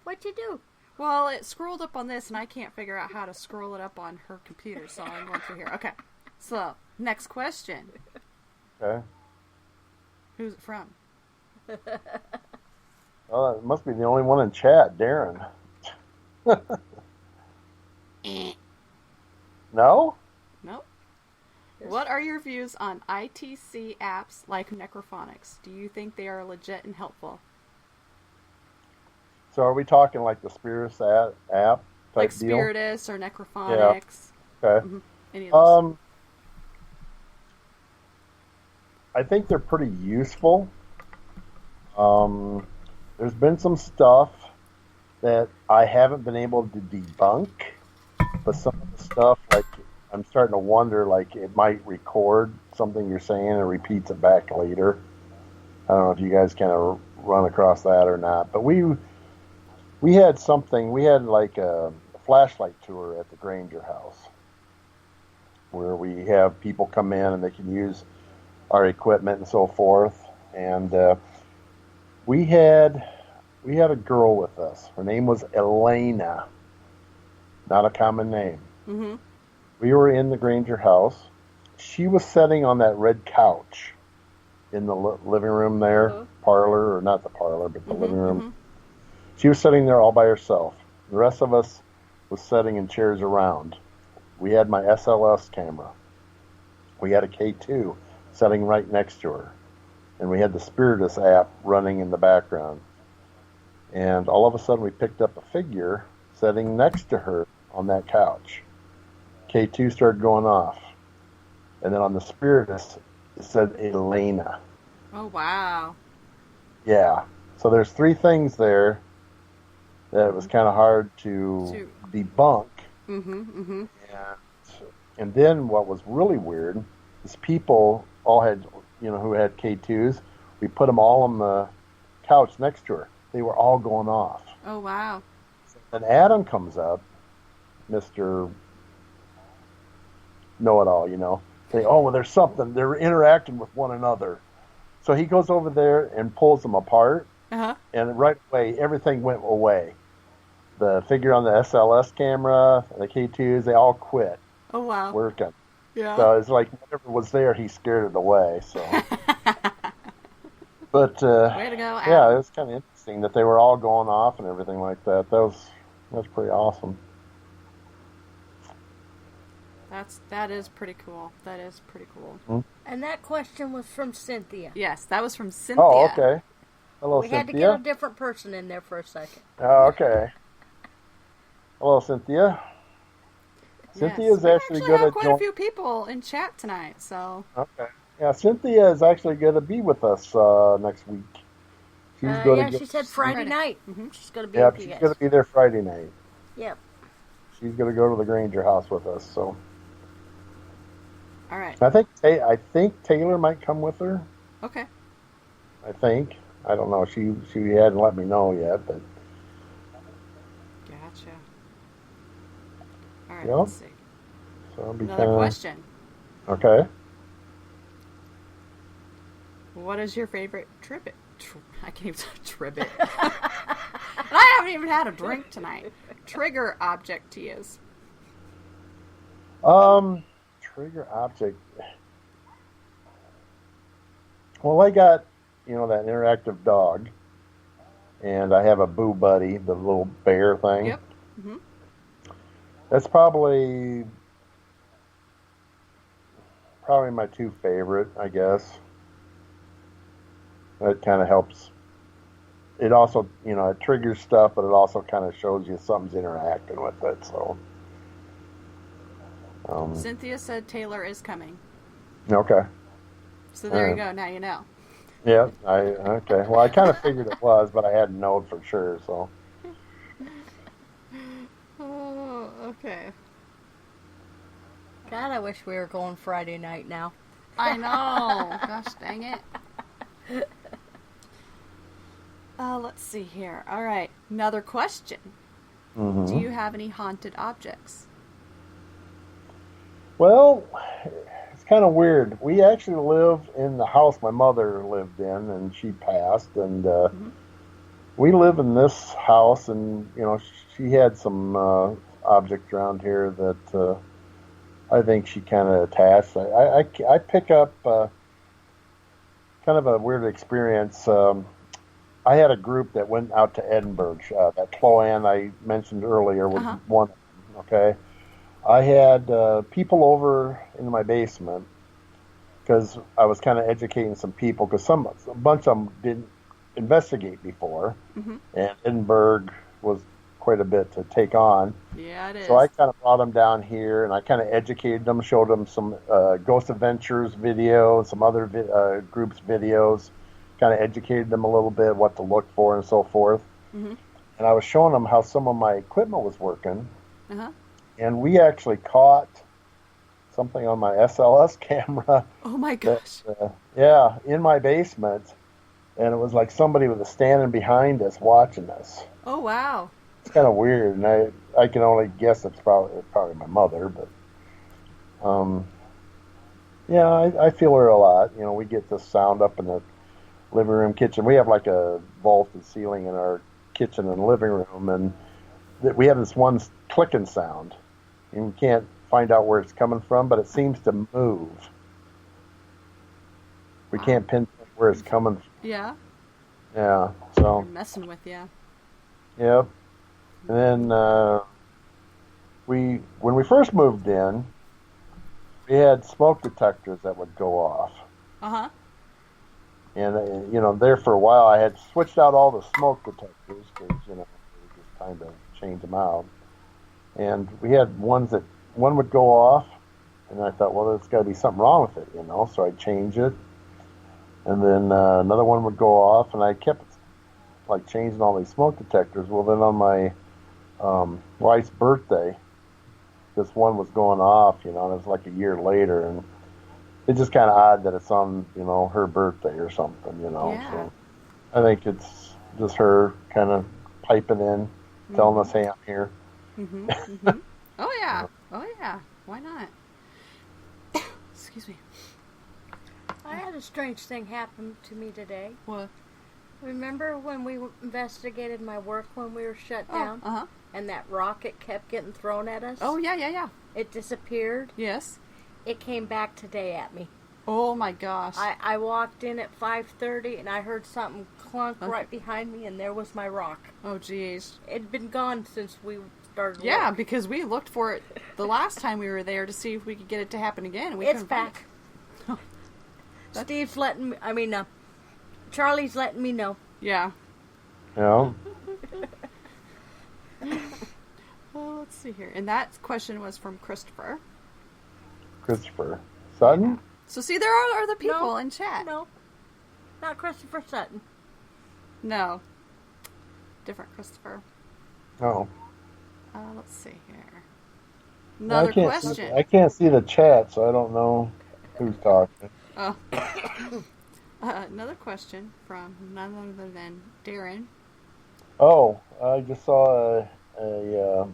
[SPEAKER 5] What'd you do?
[SPEAKER 3] Well, it scrolled up on this, and I can't figure out how to scroll it up on her computer, so I'm going through here. Okay, so, next question.
[SPEAKER 4] Okay.
[SPEAKER 3] Who's it from?
[SPEAKER 4] Oh, it must be the only one in chat, Darren. No?
[SPEAKER 3] Nope. What are your views on ITC apps like Necrophonics? Do you think they are legit and helpful?
[SPEAKER 4] So are we talking like the Spiritus app type
[SPEAKER 3] Like
[SPEAKER 4] deal?
[SPEAKER 3] Spiritus or Necrophonics?
[SPEAKER 4] Okay.
[SPEAKER 3] Mm-hmm. Any of those?
[SPEAKER 4] I think they're pretty useful. There's been some stuff that I haven't been able to debunk, but some of the stuff, like, I'm starting to wonder, like, it might record something you're saying and repeats it back later. I don't know if you guys kind of run across that or not, but we had something, we had like a flashlight tour at the Granger house where we have people come in and they can use our equipment and so forth. And we had a girl with us. Her name was Elena. Not a common name.
[SPEAKER 3] Mm-hmm.
[SPEAKER 4] We were in the Granger house. She was sitting on that red couch in the living room there, parlor, or not the parlor, but the living room.
[SPEAKER 3] Mm-hmm.
[SPEAKER 4] She was sitting there all by herself. The rest of us was sitting in chairs around. We had my SLS camera. We had a K2 sitting right next to her. And we had the Spiritus app running in the background. And all of a sudden we picked up a figure sitting next to her on that couch. K2 started going off. And then on the Spiritus, it said Elena.
[SPEAKER 3] Oh, wow.
[SPEAKER 4] Yeah. So there's 3 things there that it was kind of hard to debunk.
[SPEAKER 3] Mm-hmm, mm-hmm.
[SPEAKER 4] And then what was really weird is people all had, who had K2s, we put them all on the couch next to her. They were all going off.
[SPEAKER 3] Oh, wow.
[SPEAKER 4] And Adam comes up, Mr. Know-it-all, saying, oh, well, there's something. They're interacting with one another. So he goes over there and pulls them apart.
[SPEAKER 3] Uh-huh.
[SPEAKER 4] And right away, everything went away. The figure on the SLS camera, the K2s, they all quit
[SPEAKER 3] Oh, wow.
[SPEAKER 4] working.
[SPEAKER 3] Yeah.
[SPEAKER 4] So it's like whatever was there, he scared it away. So, but
[SPEAKER 3] Way to go, Adam.
[SPEAKER 4] yeah, it was kind of interesting that they were all going off and everything like that. That's pretty awesome.
[SPEAKER 3] That is pretty cool. That is pretty cool.
[SPEAKER 4] Hmm?
[SPEAKER 5] And that question was from Cynthia.
[SPEAKER 3] Yes, that was from Cynthia.
[SPEAKER 4] Oh, okay. Hello,
[SPEAKER 5] We had to
[SPEAKER 4] Cynthia.
[SPEAKER 5] get a different person in there for a second.
[SPEAKER 4] Oh, okay. Hello, Cynthia. Cynthia's
[SPEAKER 3] We
[SPEAKER 4] actually good
[SPEAKER 3] have
[SPEAKER 4] at
[SPEAKER 3] quite a few people in chat tonight, so
[SPEAKER 4] Okay. Yeah, Cynthia is actually going to be with us next week. She's going
[SPEAKER 5] Yeah,
[SPEAKER 4] to
[SPEAKER 5] she said Friday night.
[SPEAKER 3] Mm-hmm.
[SPEAKER 5] She's going to be
[SPEAKER 4] Yeah,
[SPEAKER 5] with you
[SPEAKER 4] she's
[SPEAKER 5] guys.
[SPEAKER 4] going to be there Friday night.
[SPEAKER 5] Yep.
[SPEAKER 4] She's going to go to the Granger house with us. So
[SPEAKER 3] all right.
[SPEAKER 4] I think Taylor might come with her.
[SPEAKER 3] Okay.
[SPEAKER 4] I think. I don't know. She hadn't let me know yet, but
[SPEAKER 3] Gotcha. All right,
[SPEAKER 4] Yeah.
[SPEAKER 3] let's see.
[SPEAKER 4] so it'll be
[SPEAKER 3] Another
[SPEAKER 4] kind of
[SPEAKER 3] question.
[SPEAKER 4] okay.
[SPEAKER 3] What is your favorite tribbit? I can't even say tribbit. And I haven't even had a drink tonight. Trigger object to use.
[SPEAKER 4] Trigger object. Well, I got that interactive dog, and I have a Boo Buddy, the little bear thing.
[SPEAKER 3] Yep. Mm-hmm.
[SPEAKER 4] That's probably my 2 favorite, I guess. That kind of helps. It also, it triggers stuff, but it also kind of shows you something's interacting with it. So,
[SPEAKER 3] Cynthia said Taylor is coming.
[SPEAKER 4] okay,
[SPEAKER 3] So there you go. Now you know.
[SPEAKER 4] yeah, okay. Well, I kind of figured it was, but I hadn't known for sure. So,
[SPEAKER 3] Oh, okay.
[SPEAKER 5] God, I wish we were going Friday night now.
[SPEAKER 3] I know. Gosh dang it. Let's see here. All right. Another question.
[SPEAKER 4] Mhm.
[SPEAKER 3] Do you have any haunted objects?
[SPEAKER 4] Well, it's kind of weird. We actually live in the house my mother lived in, and she passed. And we live in this house, and she had some objects around here that I think she kind of attached. I pick up kind of a weird experience. I had a group that went out to Edinburgh. That Chloanne I mentioned earlier was one of them. Okay. I had people over in my basement because I was kind of educating some people because a bunch of them didn't investigate before, and Edinburgh was quite a bit to take on.
[SPEAKER 3] Yeah, it is.
[SPEAKER 4] So I kind of brought them down here, and I kind of educated them, showed them some Ghost Adventures video, some other groups' videos, kind of educated them a little bit what to look for and so forth. And I was showing them how some of my equipment was working. And we actually caught something on my SLS camera.
[SPEAKER 3] Oh my gosh.
[SPEAKER 4] That, in my basement. And it was like somebody was standing behind us watching us.
[SPEAKER 3] Oh, wow.
[SPEAKER 4] It's kind of weird. And I can only guess it's probably my mother. But, I feel her a lot. We get the sound up in the living room, kitchen. We have like a vaulted ceiling in our kitchen and living room. And we have this one clicking sound. And we can't find out where it's coming from, but it seems to move. We can't pinpoint where it's coming from.
[SPEAKER 3] Yeah.
[SPEAKER 4] Yeah, so.
[SPEAKER 3] They're messing with you.
[SPEAKER 4] Yep. And then when we first moved in, we had smoke detectors that would go off. And, there for a while I had switched out all the smoke detectors because, it was just time to change them out. And we had one would go off, and I thought, well, there's got to be something wrong with it, so I'd change it. And then another one would go off, and I kept, changing all these smoke detectors. Well, then on my wife's birthday, this one was going off, and it was a year later, and it's just kind of odd that it's on, her birthday or something,
[SPEAKER 3] Yeah.
[SPEAKER 4] So I think it's just her kind of piping in, telling us, hey, I'm here.
[SPEAKER 3] Oh, yeah. Oh, yeah. Why not? Excuse me.
[SPEAKER 5] I had a strange thing happen to me today.
[SPEAKER 3] What?
[SPEAKER 5] Remember when we investigated my work when we were shut down? And that rocket kept getting thrown at us?
[SPEAKER 3] Oh, yeah.
[SPEAKER 5] It disappeared.
[SPEAKER 3] Yes.
[SPEAKER 5] It came back today at me.
[SPEAKER 3] Oh, my gosh.
[SPEAKER 5] I walked in at 5:30 and I heard something clunk right behind me, and there was my rock.
[SPEAKER 3] Oh, geez.
[SPEAKER 5] It'd been gone since we started
[SPEAKER 3] Yeah,
[SPEAKER 5] work.
[SPEAKER 3] because we looked for it the last time we were there to see if we could get it to happen again. And we
[SPEAKER 5] It's
[SPEAKER 3] couldn't find
[SPEAKER 5] back.
[SPEAKER 3] it.
[SPEAKER 5] Steve's letting me, Charlie's letting me know.
[SPEAKER 3] Yeah.
[SPEAKER 4] Yeah.
[SPEAKER 3] Well, let's see here. And that question was from Christopher.
[SPEAKER 4] Christopher Sutton?
[SPEAKER 3] So see, there are other people
[SPEAKER 5] No,
[SPEAKER 3] in chat.
[SPEAKER 5] No, not Christopher Sutton.
[SPEAKER 3] No. Different Christopher.
[SPEAKER 4] Oh.
[SPEAKER 3] Let's see here. Another question.
[SPEAKER 4] I can't see the chat, so I don't know who's talking.
[SPEAKER 3] Oh. Another question from none other than Darren.
[SPEAKER 4] Oh, I just saw a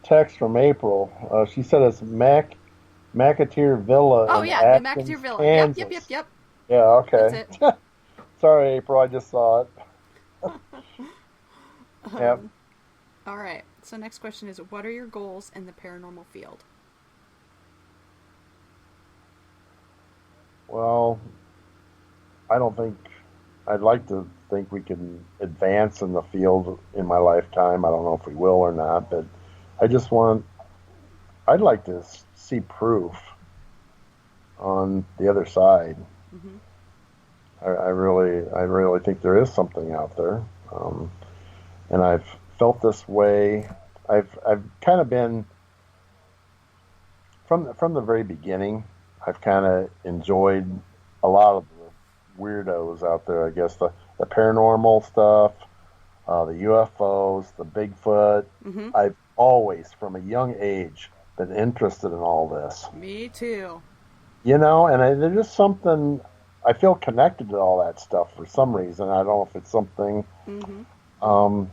[SPEAKER 4] text from April. She said it's McAteer Villa.
[SPEAKER 3] Oh,
[SPEAKER 4] in
[SPEAKER 3] yeah, the
[SPEAKER 4] Atkins,
[SPEAKER 3] McAteer Villa.
[SPEAKER 4] Kansas.
[SPEAKER 3] Yep.
[SPEAKER 4] Yeah, okay.
[SPEAKER 3] That's it.
[SPEAKER 4] Sorry, April, I just saw it. Yep.
[SPEAKER 3] All right. So next question is, what are your goals in the paranormal field?
[SPEAKER 4] Well, I'd like to think we can advance in the field in my lifetime. I don't know if we will or not, but I'd like to see proof on the other side.
[SPEAKER 3] Mm-hmm.
[SPEAKER 4] I really think there is something out there. And I've felt this way. I've kind of been, from the very beginning, I've kind of enjoyed a lot of the weirdos out there, I guess, the paranormal stuff, the UFOs, the Bigfoot.
[SPEAKER 3] Mm-hmm.
[SPEAKER 4] I've always, from a young age, been interested in all this.
[SPEAKER 3] Me too.
[SPEAKER 4] You know, and there's just something, I feel connected to all that stuff for some reason. I don't know if it's something, and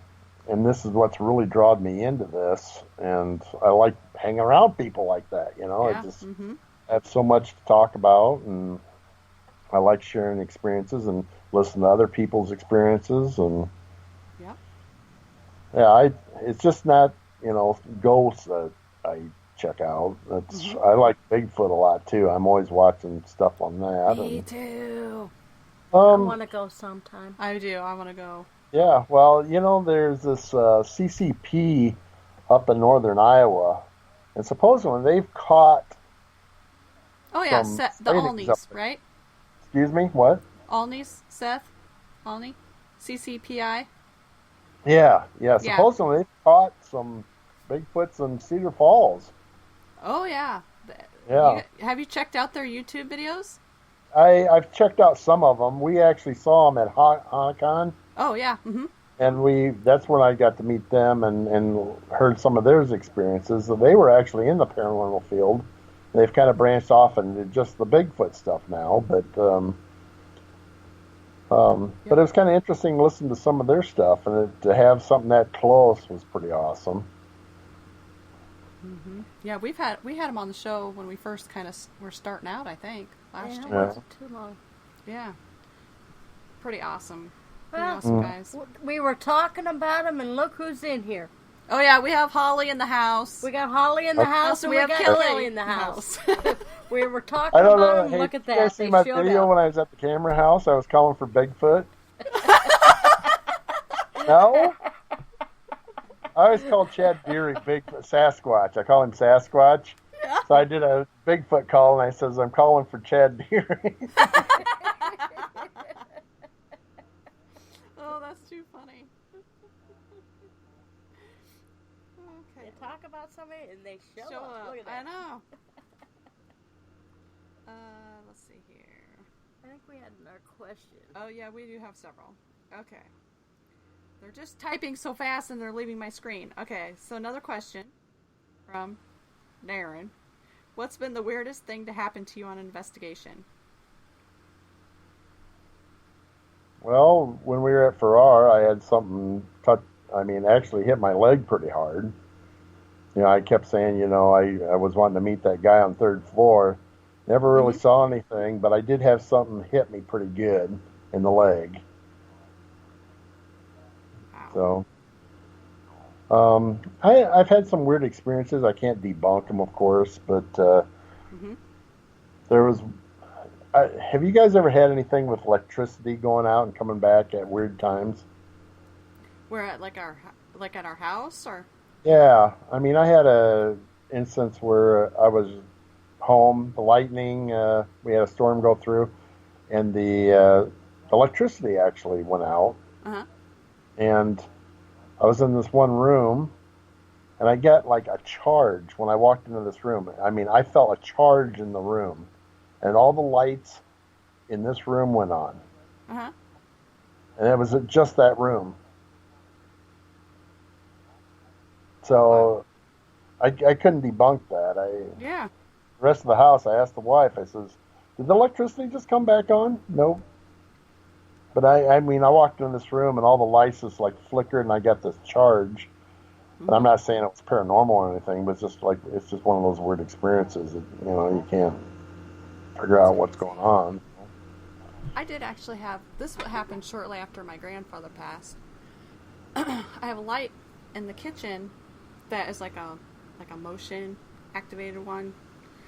[SPEAKER 4] this is what's really drawn me into this. And I like hanging around people like that, you know.
[SPEAKER 3] Yeah.
[SPEAKER 4] I just have so much to talk about, and I like sharing experiences and listening to other people's experiences. And
[SPEAKER 3] Yep.
[SPEAKER 4] yeah, it's just not, you know, ghosts that I check out. I like Bigfoot a lot too. I'm always watching stuff on that.
[SPEAKER 5] Me too. I
[SPEAKER 4] And,
[SPEAKER 5] want to go sometime.
[SPEAKER 3] I do. I want to go.
[SPEAKER 4] yeah, well, you know, there's this CCP up in northern Iowa, and supposedly they've caught.
[SPEAKER 3] Oh yeah,
[SPEAKER 4] Some
[SPEAKER 3] Seth, the
[SPEAKER 4] sightings up
[SPEAKER 3] Alnies,
[SPEAKER 4] there.
[SPEAKER 3] right?
[SPEAKER 4] Excuse me, what?
[SPEAKER 3] Alnies, Seth, Alney, CCPI.
[SPEAKER 4] Yeah. Supposedly they've caught some Bigfoots in Cedar Falls.
[SPEAKER 3] Oh yeah.
[SPEAKER 4] Yeah.
[SPEAKER 3] Have you checked out their YouTube videos?
[SPEAKER 4] I've checked out some of them. We actually saw them at HauntCon.
[SPEAKER 3] Oh yeah.
[SPEAKER 4] And that's when I got to meet them and heard some of their experiences. So they were actually in the paranormal field. They've kind of branched off into just the Bigfoot stuff now, but it was kind of interesting to listen to some of their stuff, and to have something that close was pretty awesome.
[SPEAKER 3] Yeah, we had him on the show when we first kind of were starting out. I think last
[SPEAKER 5] Yeah,
[SPEAKER 3] year.
[SPEAKER 5] it wasn't too long.
[SPEAKER 3] Yeah. Pretty awesome. Pretty
[SPEAKER 5] Well,
[SPEAKER 3] awesome guys.
[SPEAKER 5] We were talking about him, and look who's in here.
[SPEAKER 3] Oh yeah, we have Holly in the house.
[SPEAKER 5] We got Holly in the house, and
[SPEAKER 3] we have
[SPEAKER 5] got
[SPEAKER 3] Kelly
[SPEAKER 5] Kelly in the house. We were
[SPEAKER 4] I
[SPEAKER 5] talking
[SPEAKER 4] don't
[SPEAKER 5] about
[SPEAKER 4] know.
[SPEAKER 5] him.
[SPEAKER 4] Hey,
[SPEAKER 5] Look at
[SPEAKER 4] did you guys
[SPEAKER 5] that.
[SPEAKER 4] see my
[SPEAKER 5] They showed
[SPEAKER 4] video
[SPEAKER 5] up.
[SPEAKER 4] when I was at the camera house? I was calling for Bigfoot. No? I always call Chad Deary Bigfoot Sasquatch. I call him Sasquatch.
[SPEAKER 3] Yeah.
[SPEAKER 4] So I did a Bigfoot call, and I says, I'm calling for Chad Deary.
[SPEAKER 3] Oh, that's too funny. Okay.
[SPEAKER 5] They talk about somebody, and they show up. Look at
[SPEAKER 3] I
[SPEAKER 5] that.
[SPEAKER 3] know. Let's see here.
[SPEAKER 5] I think we had another question.
[SPEAKER 3] Oh yeah, we do have several. Okay. They're just typing so fast and they're leaving my screen. Okay, so another question from Darren. What's been the weirdest thing to happen to you on an investigation?
[SPEAKER 4] Well, when we were at Farrar, I had something actually hit my leg pretty hard. You know, I kept saying, you know, I was wanting to meet that guy on third floor. Never really saw anything, but I did have something hit me pretty good in the leg.
[SPEAKER 3] Wow.
[SPEAKER 4] So, I've had some weird experiences. I can't debunk them, of course, but there was. Have you guys ever had anything with electricity going out and coming back at weird times?
[SPEAKER 3] We're at at our house, or
[SPEAKER 4] Yeah, I mean, I had a instance where I was home, the lightning, we had a storm go through, and the electricity actually went out. And I was in this one room, and I got like a charge when I walked into this room. I mean, I felt a charge in the room, and all the lights in this room went on. And it was just that room. So I couldn't debunk that.
[SPEAKER 3] yeah.
[SPEAKER 4] The rest of the house, I asked the wife, I says, did the electricity just come back on? Nope. But I mean, I walked in this room and all the lights just like flickered and I got this charge. And I'm not saying it was paranormal or anything, but it's just one of those weird experiences that, you know, you can't figure out what's going on.
[SPEAKER 3] I did actually have this. What happened shortly after my grandfather passed. I have a light in the kitchen that is like a motion activated one,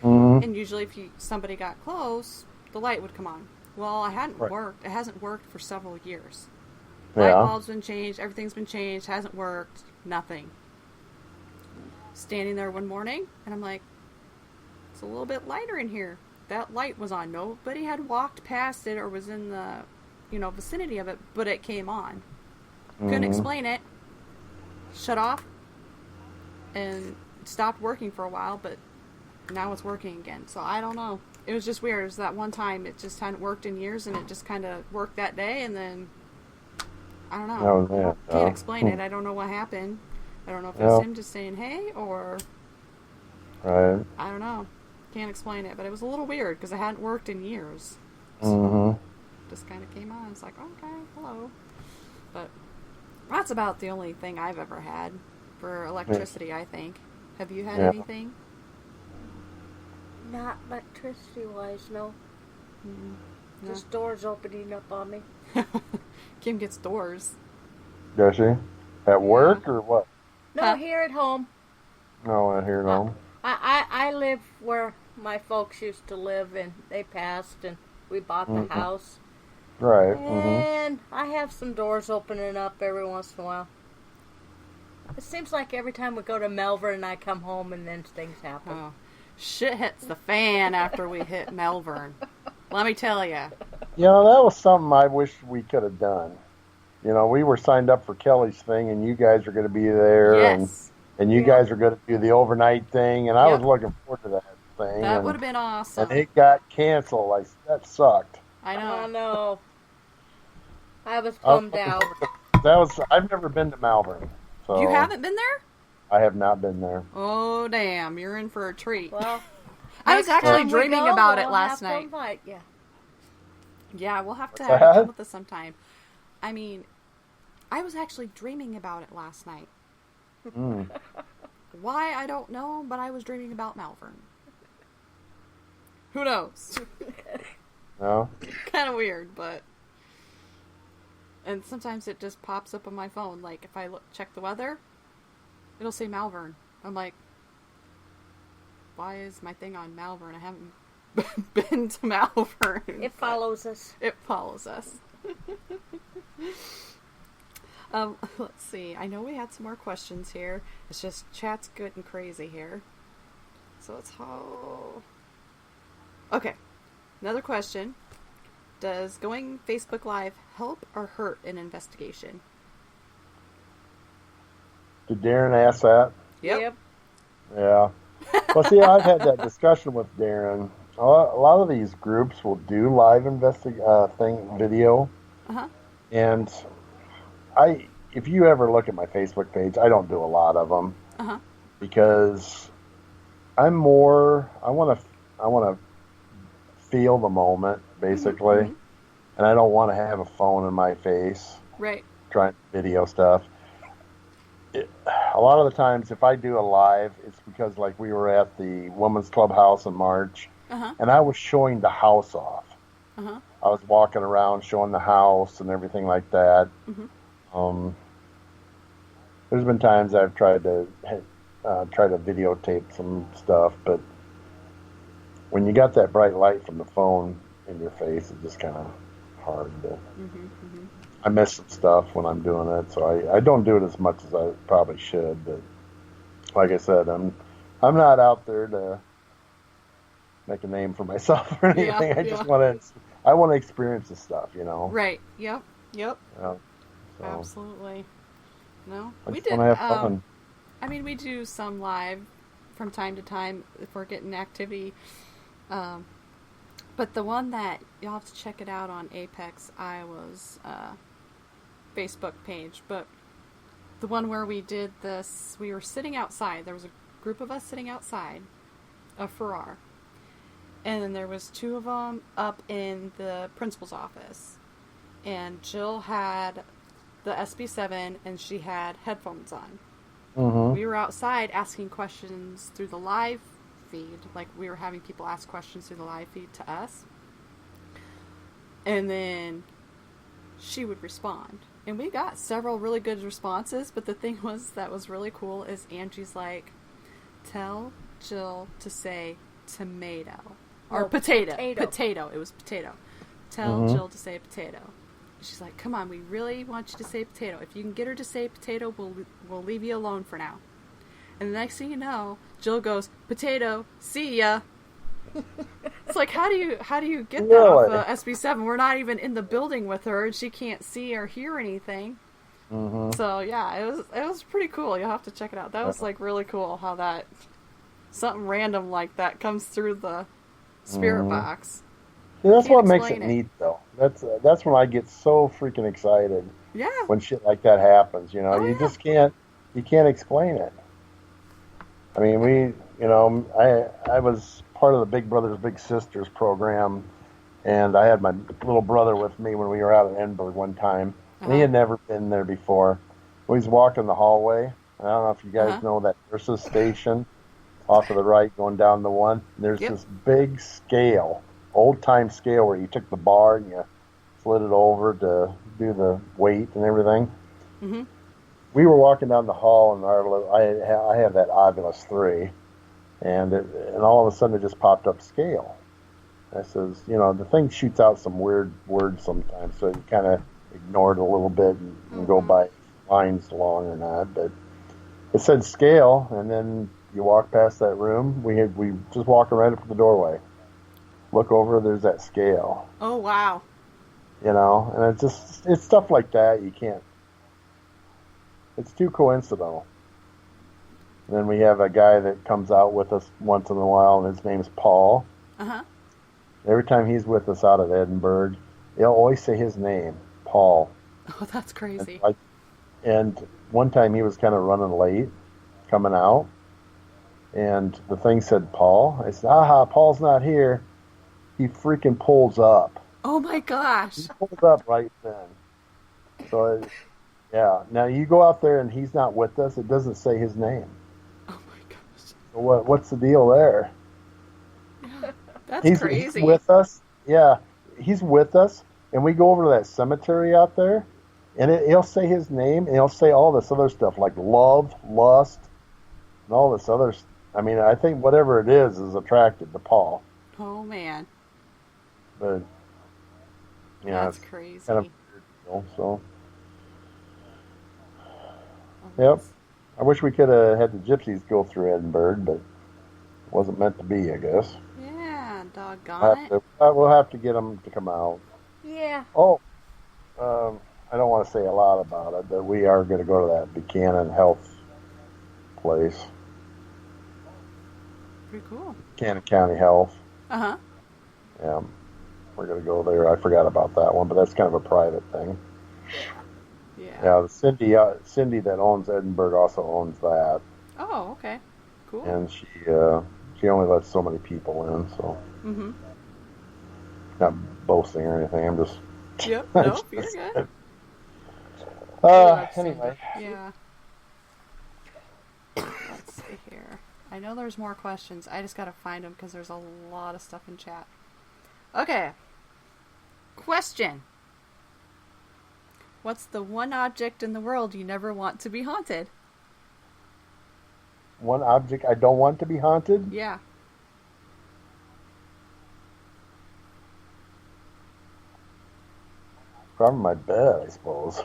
[SPEAKER 3] and usually if somebody got close, the light would come on. Well, it hadn't worked. It hasn't worked for several years. Light bulb's been changed. Everything's been changed. Hasn't worked. Nothing. Standing there one morning, and I'm like, it's a little bit lighter in here. That light was on. Nobody had walked past it or was in the, vicinity of it, but it came on. Couldn't explain it. Shut off and stopped working for a while, but now it's working again. So I don't know. It was just weird. It was that one time it just hadn't worked in years, and it just kind of worked that day, and then I don't know.
[SPEAKER 4] That was it.
[SPEAKER 3] Can't explain it. I don't know what happened. I don't know if it was him just saying hey, or
[SPEAKER 4] Right.
[SPEAKER 3] I don't know. Can't explain it, but it was a little weird because it hadn't worked in years.
[SPEAKER 4] Mm-hmm.
[SPEAKER 3] Just kind of came on. It's like, okay, hello. But that's about the only thing I've ever had for electricity, I think. Have you had anything?
[SPEAKER 5] Not electricity-wise, no.
[SPEAKER 3] No.
[SPEAKER 5] Just doors opening up on me.
[SPEAKER 3] Kim gets doors.
[SPEAKER 4] Does she? At work or what?
[SPEAKER 5] No,
[SPEAKER 3] Huh?
[SPEAKER 5] here at home.
[SPEAKER 4] No, I hear no.
[SPEAKER 5] I live where my folks used to live, and they passed, and we bought the house.
[SPEAKER 4] Right. Mm-hmm.
[SPEAKER 5] And I have some doors opening up every once in a while. It seems like every time we go to Melbourne, I come home and then things happen.
[SPEAKER 3] Oh, shit hits the fan after we hit Melbourne. Let me tell you.
[SPEAKER 4] You know, that was something I wish we could have done. You know, we were signed up for Kelly's thing, and you guys are going to be there,
[SPEAKER 3] Yes.
[SPEAKER 4] and you guys are going to do the overnight thing, and I was
[SPEAKER 3] Yep.
[SPEAKER 4] looking forward to that thing.
[SPEAKER 3] That
[SPEAKER 4] and,
[SPEAKER 3] would have been awesome.
[SPEAKER 4] And it got canceled. Like, that sucked.
[SPEAKER 3] I know.
[SPEAKER 5] I know. I was bummed out.
[SPEAKER 4] I've never been to Melbourne. So
[SPEAKER 3] You haven't been there?
[SPEAKER 4] I have not been there.
[SPEAKER 3] Oh, damn. You're in for a treat.
[SPEAKER 5] Well,
[SPEAKER 3] I was
[SPEAKER 5] next
[SPEAKER 3] actually
[SPEAKER 5] time we
[SPEAKER 3] dreaming
[SPEAKER 5] go,
[SPEAKER 3] about it
[SPEAKER 5] we'll
[SPEAKER 3] last
[SPEAKER 5] have to
[SPEAKER 3] night.
[SPEAKER 5] invite you.
[SPEAKER 3] Yeah, we'll have to
[SPEAKER 4] What's
[SPEAKER 3] have you
[SPEAKER 4] that?
[SPEAKER 3] come with us sometime. I mean, I was actually dreaming about it last night.
[SPEAKER 4] Mm.
[SPEAKER 3] Why, I don't know, but I was dreaming about Malvern. Who knows?
[SPEAKER 4] No?
[SPEAKER 3] Kind of weird, but... And sometimes it just pops up on my phone. Like, if I check the weather, it'll say Malvern. I'm like, why is my thing on Malvern? I haven't been to Malvern.
[SPEAKER 5] It follows us.
[SPEAKER 3] It follows us. Let's see. I know we had some more questions here. It's just chat's good and crazy here. So it's how... Okay. Another question. Does going Facebook Live help or hurt an investigation?
[SPEAKER 4] Did Darren ask that?
[SPEAKER 3] Yep.
[SPEAKER 4] Yeah. Well, see, I've had that discussion with Darren. A lot of these groups will do live video,
[SPEAKER 3] Uh-huh.
[SPEAKER 4] and if you ever look at my Facebook page, I don't do a lot of them
[SPEAKER 3] Uh-huh.
[SPEAKER 4] because I want to feel the moment basically,
[SPEAKER 3] Mhm.
[SPEAKER 4] and I don't want to have a phone in my face
[SPEAKER 3] Right.
[SPEAKER 4] trying to video stuff. A lot of the times, if I do a live, it's because like we were at the Women's Clubhouse in March,
[SPEAKER 3] Uh-huh.
[SPEAKER 4] and I was showing the house off.
[SPEAKER 3] Uh-huh.
[SPEAKER 4] I was walking around showing the house and everything like that.
[SPEAKER 3] Mhm.
[SPEAKER 4] There's been times I've tried to videotape some stuff, but when you got that bright light from the phone in your face, it's just kind of hard to.
[SPEAKER 3] Mhm. Mhm.
[SPEAKER 4] I miss some stuff when I'm doing it, so I don't do it as much as I probably should. But like I said, I'm not out there to make a name for myself or anything.
[SPEAKER 3] Yeah,
[SPEAKER 4] I just want to experience the stuff, you know.
[SPEAKER 3] Right. Yep. Yep.
[SPEAKER 4] Yeah, so
[SPEAKER 3] Absolutely. No,
[SPEAKER 4] I
[SPEAKER 3] we
[SPEAKER 4] just
[SPEAKER 3] did.
[SPEAKER 4] want to have fun.
[SPEAKER 3] I mean, we do some live from time to time if we're getting activity. But the one that you'll have to check it out on Apex Iowa's Facebook page. But the one where we did this, we were sitting outside. There was a group of us sitting outside of Farrar. And then there was two of them up in the principal's office. And Jill had the SB7 and she had headphones on.
[SPEAKER 4] Mm-hmm.
[SPEAKER 3] We were outside asking questions through the live feed. Like, we were having people ask questions through the live feed to us. And then she would respond. And we got several really good responses, but the thing that was really cool is Angie's like, tell Jill to say tomato. Or
[SPEAKER 5] No,
[SPEAKER 3] potato.
[SPEAKER 5] potato.
[SPEAKER 3] Potato. It was potato. Tell Jill to say potato. She's like, come on, we really want you to say potato. If you can get her to say potato, we'll leave you alone for now. And the next thing you know, Jill goes, potato, see ya. It's like, how do you get that
[SPEAKER 4] Really?
[SPEAKER 3] off of SB7? We're not even in the building with her, and she can't see or hear anything.
[SPEAKER 4] Mm-hmm.
[SPEAKER 3] So yeah, it was pretty cool. You'll have to check it out. That was like really cool how that something random like that comes through the spirit box.
[SPEAKER 4] Yeah, that's
[SPEAKER 3] Can't
[SPEAKER 4] what makes it
[SPEAKER 3] explain it.
[SPEAKER 4] neat, though. That's when I get so freaking excited
[SPEAKER 3] Yeah.
[SPEAKER 4] when shit like that happens. You know,
[SPEAKER 3] Oh,
[SPEAKER 4] you
[SPEAKER 3] yeah.
[SPEAKER 4] just can't explain it. I mean, you know, I was part of the Big Brothers Big Sisters program, and I had my little brother with me when we were out at Edinburgh one time, and he had never been there before. We was walking the hallway. I don't know if you guys know that nurses station off to the right going down the one. There's this big scale, old time scale where you took the bar and you slid it over to do the weight and everything.
[SPEAKER 3] Mm-hmm.
[SPEAKER 4] We were walking down the hall, and I have that Ovilus 3, and all of a sudden it just popped up scale. I says, you know, the thing shoots out some weird words sometimes, so you kind of ignore it a little bit and go by lines along or not. But it said scale, and then you walk past that room. We just walk right up to the doorway. Look over, there's that scale.
[SPEAKER 3] Oh, wow.
[SPEAKER 4] You know, and it's stuff like that you can't. It's too coincidental. And then we have a guy that comes out with us once in a while, and his name's Paul.
[SPEAKER 3] Uh-huh.
[SPEAKER 4] Every time he's with us out at Edinburgh, he'll always say his name, Paul.
[SPEAKER 3] Oh, that's crazy.
[SPEAKER 4] And one time he was kind of running late, coming out, and the thing said Paul. I said, Paul's not here. He freaking pulls up.
[SPEAKER 3] Oh, my gosh.
[SPEAKER 4] He pulls up right then. So, yeah. Now, you go out there and he's not with us. It doesn't say his name.
[SPEAKER 3] Oh, my gosh.
[SPEAKER 4] So what's the deal there?
[SPEAKER 3] Yeah, that's crazy.
[SPEAKER 4] He's with us. Yeah, he's with us. And we go over to that cemetery out there, and he'll say his name, and he'll say all this other stuff like love, lust, and all this other stuff. I mean, I think whatever it is attracted to Paul.
[SPEAKER 3] Oh, man.
[SPEAKER 4] But, yeah,
[SPEAKER 3] that's crazy.
[SPEAKER 4] Kind of weird deal, so. Yep. I wish we could have had the gypsies go through Edinburgh, but it wasn't meant to be, I guess.
[SPEAKER 3] Yeah, doggone it.
[SPEAKER 4] We'll have to get them to come out.
[SPEAKER 5] Yeah.
[SPEAKER 4] Oh, I don't want to say a lot about it, but we are going to go to that Buchanan Health place.
[SPEAKER 3] Pretty cool.
[SPEAKER 4] Buchanan County Health.
[SPEAKER 3] Uh-huh.
[SPEAKER 4] Yeah, we're going to go there. I forgot about that one, but that's kind of a private thing.
[SPEAKER 3] Yeah.
[SPEAKER 4] Yeah, Cindy that owns Edinburgh also owns that.
[SPEAKER 3] Oh, okay. Cool.
[SPEAKER 4] And she only lets so many people in, so.
[SPEAKER 3] Mm-hmm.
[SPEAKER 4] Not boasting or anything. I'm just.
[SPEAKER 3] Yep. No, you're good.
[SPEAKER 4] Anyway.
[SPEAKER 3] Yeah. Let's see here. I know there's more questions. I just gotta find them because there's a lot of stuff in chat. Okay. Question. What's the one object in the world you never want to be haunted?
[SPEAKER 4] One object I don't want to be haunted?
[SPEAKER 3] Yeah.
[SPEAKER 4] Probably my bed, I suppose.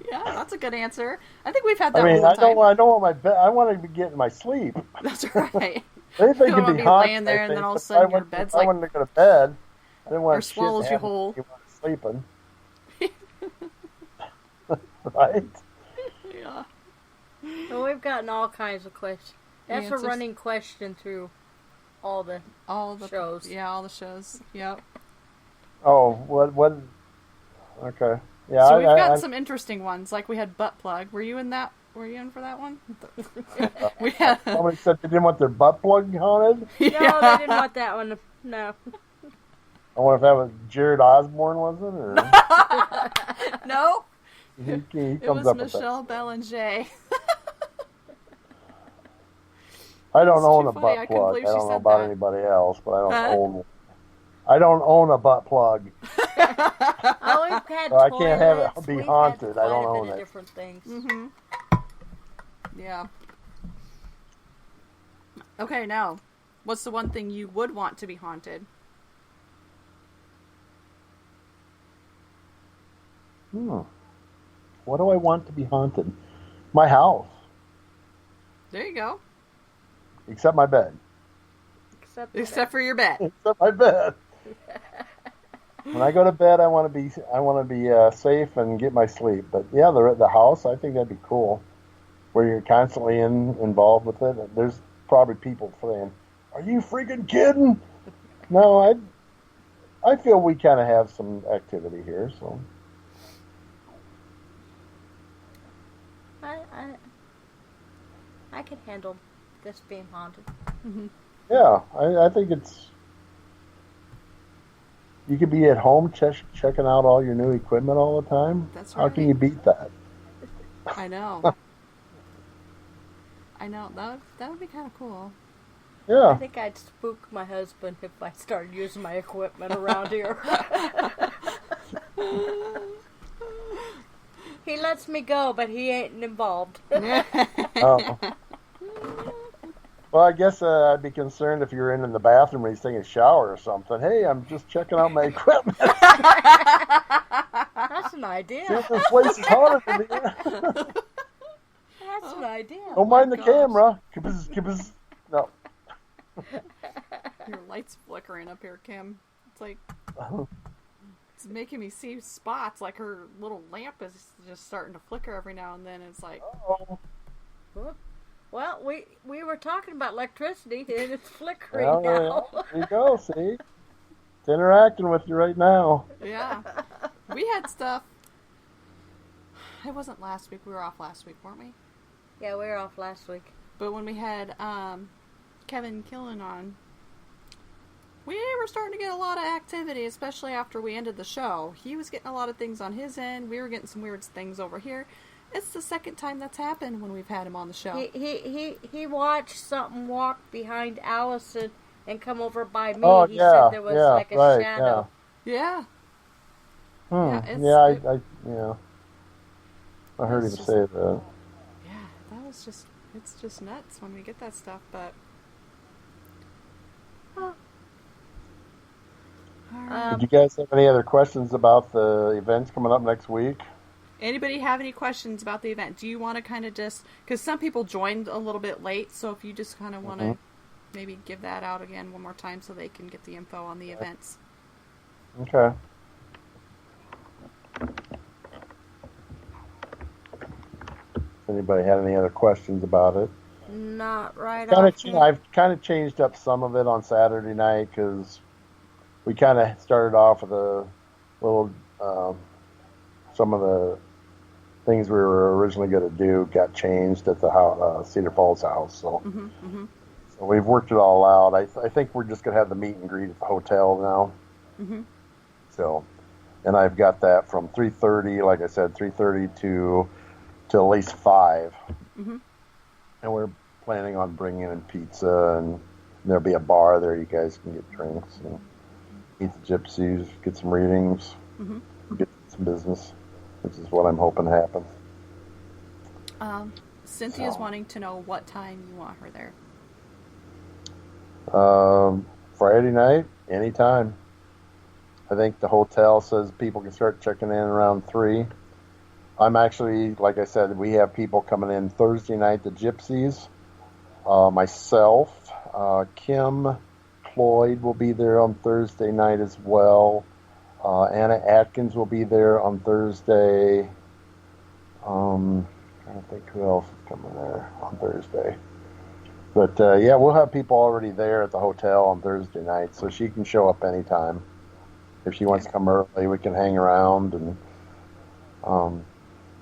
[SPEAKER 3] Yeah, that's a good answer. I think we've had that
[SPEAKER 4] I mean,
[SPEAKER 3] one
[SPEAKER 4] I don't
[SPEAKER 3] time.
[SPEAKER 4] want my bed. I want to be getting my sleep.
[SPEAKER 3] That's right.
[SPEAKER 4] Anything
[SPEAKER 3] You
[SPEAKER 4] can
[SPEAKER 3] don't
[SPEAKER 4] be
[SPEAKER 3] be
[SPEAKER 4] haunted.
[SPEAKER 3] laying there
[SPEAKER 4] I
[SPEAKER 3] and then
[SPEAKER 4] think,
[SPEAKER 3] all of a
[SPEAKER 4] but
[SPEAKER 3] sudden
[SPEAKER 4] I
[SPEAKER 3] your
[SPEAKER 4] wouldn't-
[SPEAKER 3] bed's
[SPEAKER 4] I
[SPEAKER 3] like-
[SPEAKER 4] wanted to go to bed. I didn't want
[SPEAKER 3] Or
[SPEAKER 4] shit
[SPEAKER 3] swallows
[SPEAKER 4] to
[SPEAKER 3] you
[SPEAKER 4] happen
[SPEAKER 3] whole.
[SPEAKER 4] when I was sleeping. Right?
[SPEAKER 3] Yeah.
[SPEAKER 5] Well, we've gotten all kinds of questions. That's
[SPEAKER 3] Answers.
[SPEAKER 5] a running question through all the shows.
[SPEAKER 3] Yeah, all the shows. Yep.
[SPEAKER 4] Oh, what? Okay. Yeah.
[SPEAKER 3] So we've got some interesting ones. Like we had butt plug. Were you in that? Were you in for that one? We had.
[SPEAKER 4] Somebody said they didn't want their butt plug haunted.
[SPEAKER 5] No, they didn't want that one. No.
[SPEAKER 4] I wonder if that was Jared Osborne, was it? Or
[SPEAKER 3] No.
[SPEAKER 4] he
[SPEAKER 3] It
[SPEAKER 4] comes
[SPEAKER 3] was
[SPEAKER 4] up
[SPEAKER 3] Michelle Belanger.
[SPEAKER 4] I don't
[SPEAKER 3] It's
[SPEAKER 4] own
[SPEAKER 3] too
[SPEAKER 4] a
[SPEAKER 3] funny. I
[SPEAKER 4] butt
[SPEAKER 3] couldn't
[SPEAKER 4] plug. I
[SPEAKER 3] believe she
[SPEAKER 4] don't know
[SPEAKER 3] said
[SPEAKER 4] about
[SPEAKER 3] that.
[SPEAKER 4] anybody else, but I don't
[SPEAKER 3] Huh?
[SPEAKER 4] own one. I don't own a butt plug.
[SPEAKER 5] Oh, we've had
[SPEAKER 4] So I can't have it
[SPEAKER 5] toilets.
[SPEAKER 4] be
[SPEAKER 5] We've
[SPEAKER 4] haunted.
[SPEAKER 5] Had
[SPEAKER 4] I don't
[SPEAKER 5] quite a
[SPEAKER 4] own
[SPEAKER 5] bit of
[SPEAKER 4] it.
[SPEAKER 5] different things.
[SPEAKER 3] Mm-hmm. Yeah. Okay, now, what's the one thing you would want to be haunted?
[SPEAKER 4] What do I want to be haunted? My house,
[SPEAKER 3] There you go.
[SPEAKER 4] except my bed.
[SPEAKER 3] Except for your bed.
[SPEAKER 4] Except my bed. When I go to bed, I want to be safe and get my sleep. But yeah, the house, I think that'd be cool, where you're constantly involved with it. There's probably people saying, "Are you freaking kidding?" No, I feel we kind of have some activity here, so.
[SPEAKER 5] I could handle this being haunted.
[SPEAKER 4] Yeah, I think it's... You could be at home checking out all your new equipment all the time.
[SPEAKER 3] That's
[SPEAKER 4] How can
[SPEAKER 3] right.
[SPEAKER 4] you beat that?
[SPEAKER 3] I know. I know. That would be kind of cool.
[SPEAKER 5] I
[SPEAKER 4] Yeah.
[SPEAKER 5] think I'd spook my husband if I started using my equipment around here. He lets me go, but he ain't involved.
[SPEAKER 4] Oh. Well, I guess I'd be concerned if you're in the bathroom and he's taking a shower or something. Hey, I'm just checking out my equipment.
[SPEAKER 5] That's an
[SPEAKER 4] See
[SPEAKER 5] idea.
[SPEAKER 4] if this place is haunted in here.
[SPEAKER 5] That's an idea.
[SPEAKER 4] Don't mind the
[SPEAKER 3] gosh.
[SPEAKER 4] camera. Kibbiz. No.
[SPEAKER 3] Your light's flickering up here, Kim. It's like it's making me see spots. Like her little lamp is just starting to flicker every now and then. It's like,
[SPEAKER 4] Oh.
[SPEAKER 5] Well, we were talking about electricity, and it's flickering
[SPEAKER 4] Well,
[SPEAKER 5] now.
[SPEAKER 4] there you go, see? It's interacting with you right now.
[SPEAKER 3] yeah, we had stuff. It wasn't last week. We were off last week, weren't we?
[SPEAKER 5] Yeah, we were off last week.
[SPEAKER 3] But when we had Kevin Killen on, we were starting to get a lot of activity, especially after we ended the show. He was getting a lot of things on his end. We were getting some weird things over here. It's the second time that's happened when we've had him on the show.
[SPEAKER 5] He watched something walk behind Allison and come over by me.
[SPEAKER 4] Oh,
[SPEAKER 5] He
[SPEAKER 4] yeah,
[SPEAKER 5] said there was
[SPEAKER 4] yeah,
[SPEAKER 5] like a
[SPEAKER 4] right,
[SPEAKER 5] shadow.
[SPEAKER 3] Yeah.
[SPEAKER 4] Yeah,
[SPEAKER 3] it's-
[SPEAKER 4] I heard him
[SPEAKER 3] it's just-
[SPEAKER 4] say that.
[SPEAKER 3] Yeah, it's just nuts when we get that stuff, but...
[SPEAKER 4] Did you guys have any other questions about the events coming up next week?
[SPEAKER 3] Anybody have any questions about the event? Do you want to kind of just... Because some people joined a little bit late, so if you just kind of want to maybe give that out again one more time so they can get the info on the events.
[SPEAKER 4] Okay. Anybody had any other questions about it?
[SPEAKER 5] Not right
[SPEAKER 4] Kind
[SPEAKER 5] off.
[SPEAKER 4] of, I've kind of changed up some of it on Saturday night because we kind of started off with a little, some of the things we were originally going to do got changed at the house, Cedar Falls house. So, so we've worked it all out. I think we're just going to have the meet and greet at the hotel now. So, and I've got that from 3:30, like I said, 3:30 to at least 5. And we're planning on bringing in pizza, and there'll be a bar there. You guys can get drinks and eat the gypsies, get some readings, get some business, which is what I'm hoping happens.
[SPEAKER 3] Cynthia's wanting to know what time you want her there.
[SPEAKER 4] Friday night, anytime. I think the hotel says people can start checking in around 3. I'm actually, like I said, we have people coming in Thursday night, the Gypsies. Myself, Kim Floyd will be there on Thursday night as well. Anna Atkins will be there on Thursday. I don't think who else is coming there on Thursday. But yeah, we'll have people already there at the hotel on Thursday night, so she can show up anytime. If she wants to come early, we can hang around and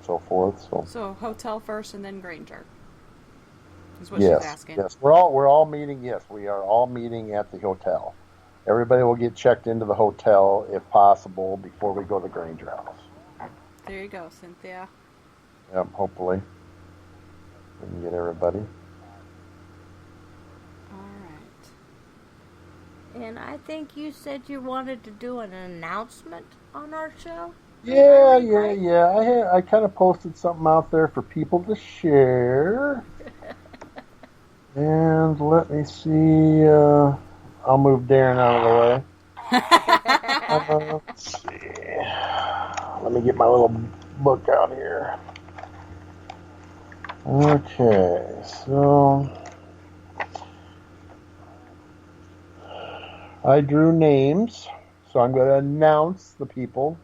[SPEAKER 4] so forth.
[SPEAKER 3] So hotel first and then Granger is what
[SPEAKER 4] yes,
[SPEAKER 3] she's asking.
[SPEAKER 4] yes, we're all meeting. Yes, we are all meeting at the hotel. Everybody will get checked into the hotel if possible before we go to the Granger house.
[SPEAKER 3] There you go, Cynthia.
[SPEAKER 4] Yep, hopefully we can get everybody.
[SPEAKER 3] All right.
[SPEAKER 5] And I think you said you wanted to do an announcement on our show.
[SPEAKER 4] Yeah. I kind of posted something out there for people to share. And let me see. I'll move Darren out of the way. Let's see. Let me get my little book out here. Okay, so I drew names, so I'm going to announce the people.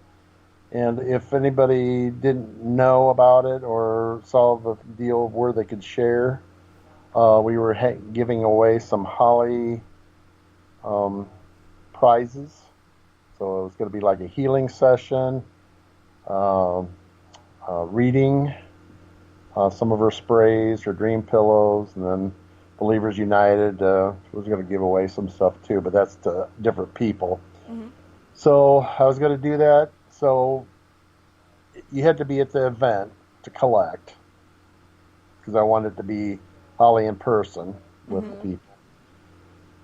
[SPEAKER 4] And if anybody didn't know about it or saw the deal of where they could share, we were giving away some Holly prizes. So it was going to be like a healing session, reading some of her sprays, her dream pillows, and then Believers United was going to give away some stuff too, but that's to different people.
[SPEAKER 3] Mm-hmm.
[SPEAKER 4] So I was going to do that. So you had to be at the event to collect, because I wanted to be Holly in person with the people.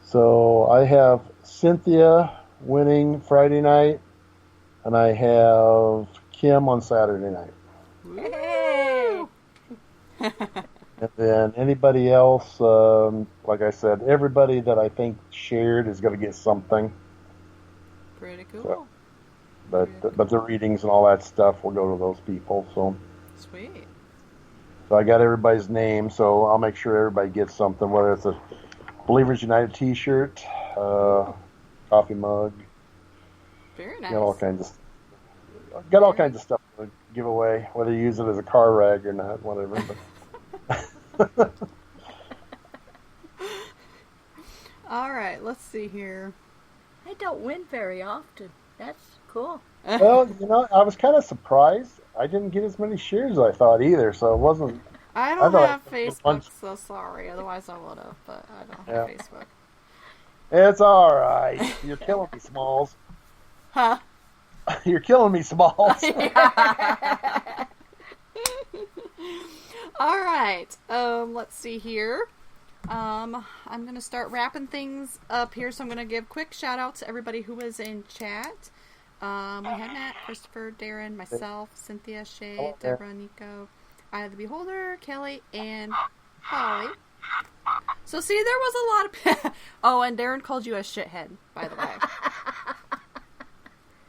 [SPEAKER 4] So I have Cynthia winning Friday night, and I have Kim on Saturday night.
[SPEAKER 5] Hey!
[SPEAKER 4] And then anybody else, like I said, everybody that I think shared is going to get something.
[SPEAKER 3] Pretty cool.
[SPEAKER 4] So, but the readings and all that stuff will go to those people. So
[SPEAKER 3] Sweet.
[SPEAKER 4] I got everybody's name, so I'll make sure everybody gets something, whether it's a Believers United T-shirt, coffee mug.
[SPEAKER 3] Very nice.
[SPEAKER 4] Got all kinds of stuff to give away, whether you use it as a car rag or not, whatever. But
[SPEAKER 3] All right, let's see here.
[SPEAKER 5] I don't win very often. That's cool.
[SPEAKER 4] well, I was kind of surprised. I didn't get as many shares as I thought either, so it wasn't.
[SPEAKER 3] I don't
[SPEAKER 4] thought
[SPEAKER 3] have
[SPEAKER 4] it was a
[SPEAKER 3] Facebook,
[SPEAKER 4] bunch.
[SPEAKER 3] so sorry. Otherwise, I would have, but I don't have
[SPEAKER 4] Yeah.
[SPEAKER 3] Facebook.
[SPEAKER 4] It's all right. You're killing me, Smalls.
[SPEAKER 3] Huh?
[SPEAKER 4] You're killing me, Smalls.
[SPEAKER 3] All right. Let's see here. I'm gonna start wrapping things up here, so I'm gonna give quick shout out to everybody who was in chat. We had Matt, Christopher, Darren, myself, Cynthia, Shay,
[SPEAKER 4] Hello,
[SPEAKER 3] Deborah, Nico, Eye of the Beholder, Kelly, and Holly. So see, there was a lot of. Oh, and Darren called you a shithead, by the way.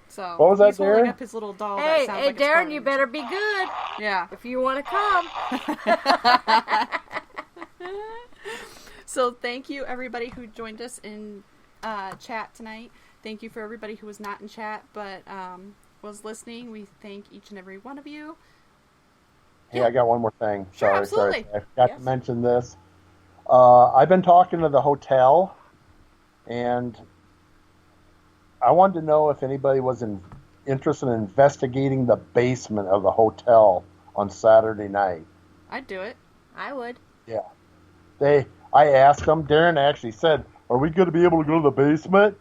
[SPEAKER 3] So
[SPEAKER 4] What was that,
[SPEAKER 3] he's holding
[SPEAKER 4] Darren?
[SPEAKER 3] up his little doll.
[SPEAKER 5] Hey,
[SPEAKER 3] that sounds
[SPEAKER 5] hey,
[SPEAKER 3] like it's
[SPEAKER 5] Darren,
[SPEAKER 3] farting.
[SPEAKER 5] you better be good
[SPEAKER 3] Yeah.
[SPEAKER 5] if you want to come.
[SPEAKER 3] So thank you everybody who joined us in chat tonight. Thank you for everybody who was not in chat but was listening. We thank each and every one of you.
[SPEAKER 4] Hey, I got one more thing.
[SPEAKER 3] Sure,
[SPEAKER 4] Sorry.
[SPEAKER 3] absolutely.
[SPEAKER 4] I forgot
[SPEAKER 3] Yes.
[SPEAKER 4] to mention this. I've been talking to the hotel, and I wanted to know if anybody was interested in investigating the basement of the hotel on Saturday night.
[SPEAKER 3] I'd do it.
[SPEAKER 5] I would.
[SPEAKER 4] Yeah. I asked them. Darren actually said, "Are we going to be able to go to the basement?"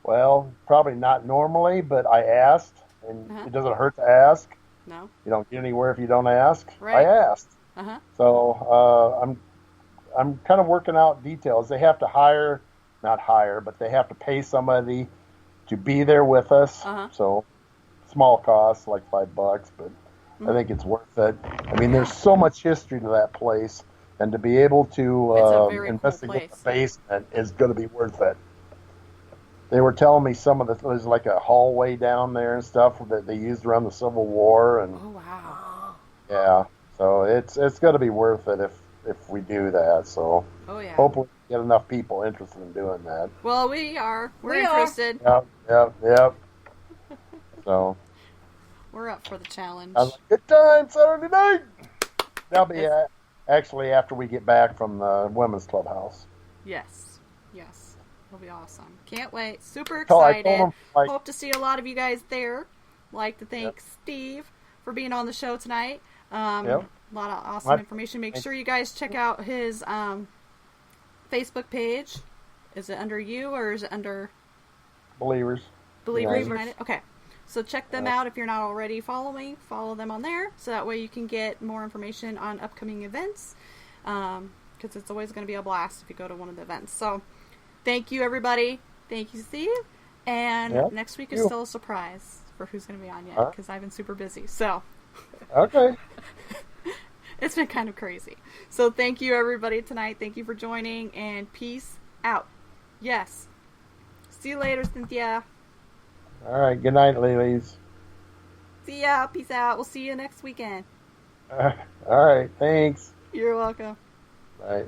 [SPEAKER 4] Well, probably not normally, but I asked, and
[SPEAKER 3] Uh-huh.
[SPEAKER 4] it doesn't hurt to ask.
[SPEAKER 3] No.
[SPEAKER 4] You don't get anywhere if you don't ask.
[SPEAKER 3] Right.
[SPEAKER 4] I asked.
[SPEAKER 3] Uh-huh.
[SPEAKER 4] So I'm kind of working out details. They have to not hire, but they have to pay somebody to be there with us.
[SPEAKER 3] Uh-huh.
[SPEAKER 4] So small cost, like $5, but I think it's worth it. I mean, there's so much history to that place, and to be able to
[SPEAKER 3] It's a very cool
[SPEAKER 4] investigate
[SPEAKER 3] place.
[SPEAKER 4] the basement is going to be worth it. They were telling me there's like a hallway down there and stuff that they used around the Civil War, and
[SPEAKER 3] Oh wow.
[SPEAKER 4] yeah, so it's going to be worth it if we do that. So
[SPEAKER 3] Oh yeah.
[SPEAKER 4] hopefully we get enough people interested in doing that.
[SPEAKER 3] Well, we are. We're
[SPEAKER 5] We are.
[SPEAKER 3] interested.
[SPEAKER 4] Yep. So
[SPEAKER 3] We're up for the challenge.
[SPEAKER 4] I was like, good time Saturday night. That'll be actually after we get back from the women's clubhouse.
[SPEAKER 3] Yes. It'll be awesome. Can't wait. Super
[SPEAKER 4] So I
[SPEAKER 3] excited.
[SPEAKER 4] told them, like,
[SPEAKER 3] Hope to see a lot of you guys there. Like to thank Steve for being on the show tonight.
[SPEAKER 4] Yep.
[SPEAKER 3] A lot of awesome information. Make sure you guys check out his Facebook page. Is it under you or is it under
[SPEAKER 4] Believers.
[SPEAKER 3] Believers
[SPEAKER 4] United.
[SPEAKER 3] United? Okay. So check them out if you're not already following. Follow them on there. So that way you can get more information on upcoming events. Because it's always going to be a blast if you go to one of the events. So thank you, everybody. Thank you, Steve. And
[SPEAKER 4] Yep.
[SPEAKER 3] next week is
[SPEAKER 4] You.
[SPEAKER 3] still a surprise for who's going to be on yet.
[SPEAKER 4] Huh?
[SPEAKER 3] Because I've been super busy. So
[SPEAKER 4] Okay.
[SPEAKER 3] it's been kind of crazy. So thank you, everybody, tonight. Thank you for joining. And peace out. Yes. See you later, Cynthia.
[SPEAKER 4] All right. Good night, ladies.
[SPEAKER 3] See ya. Peace out. We'll see you next weekend.
[SPEAKER 4] All right. Thanks.
[SPEAKER 3] You're welcome.
[SPEAKER 4] Bye.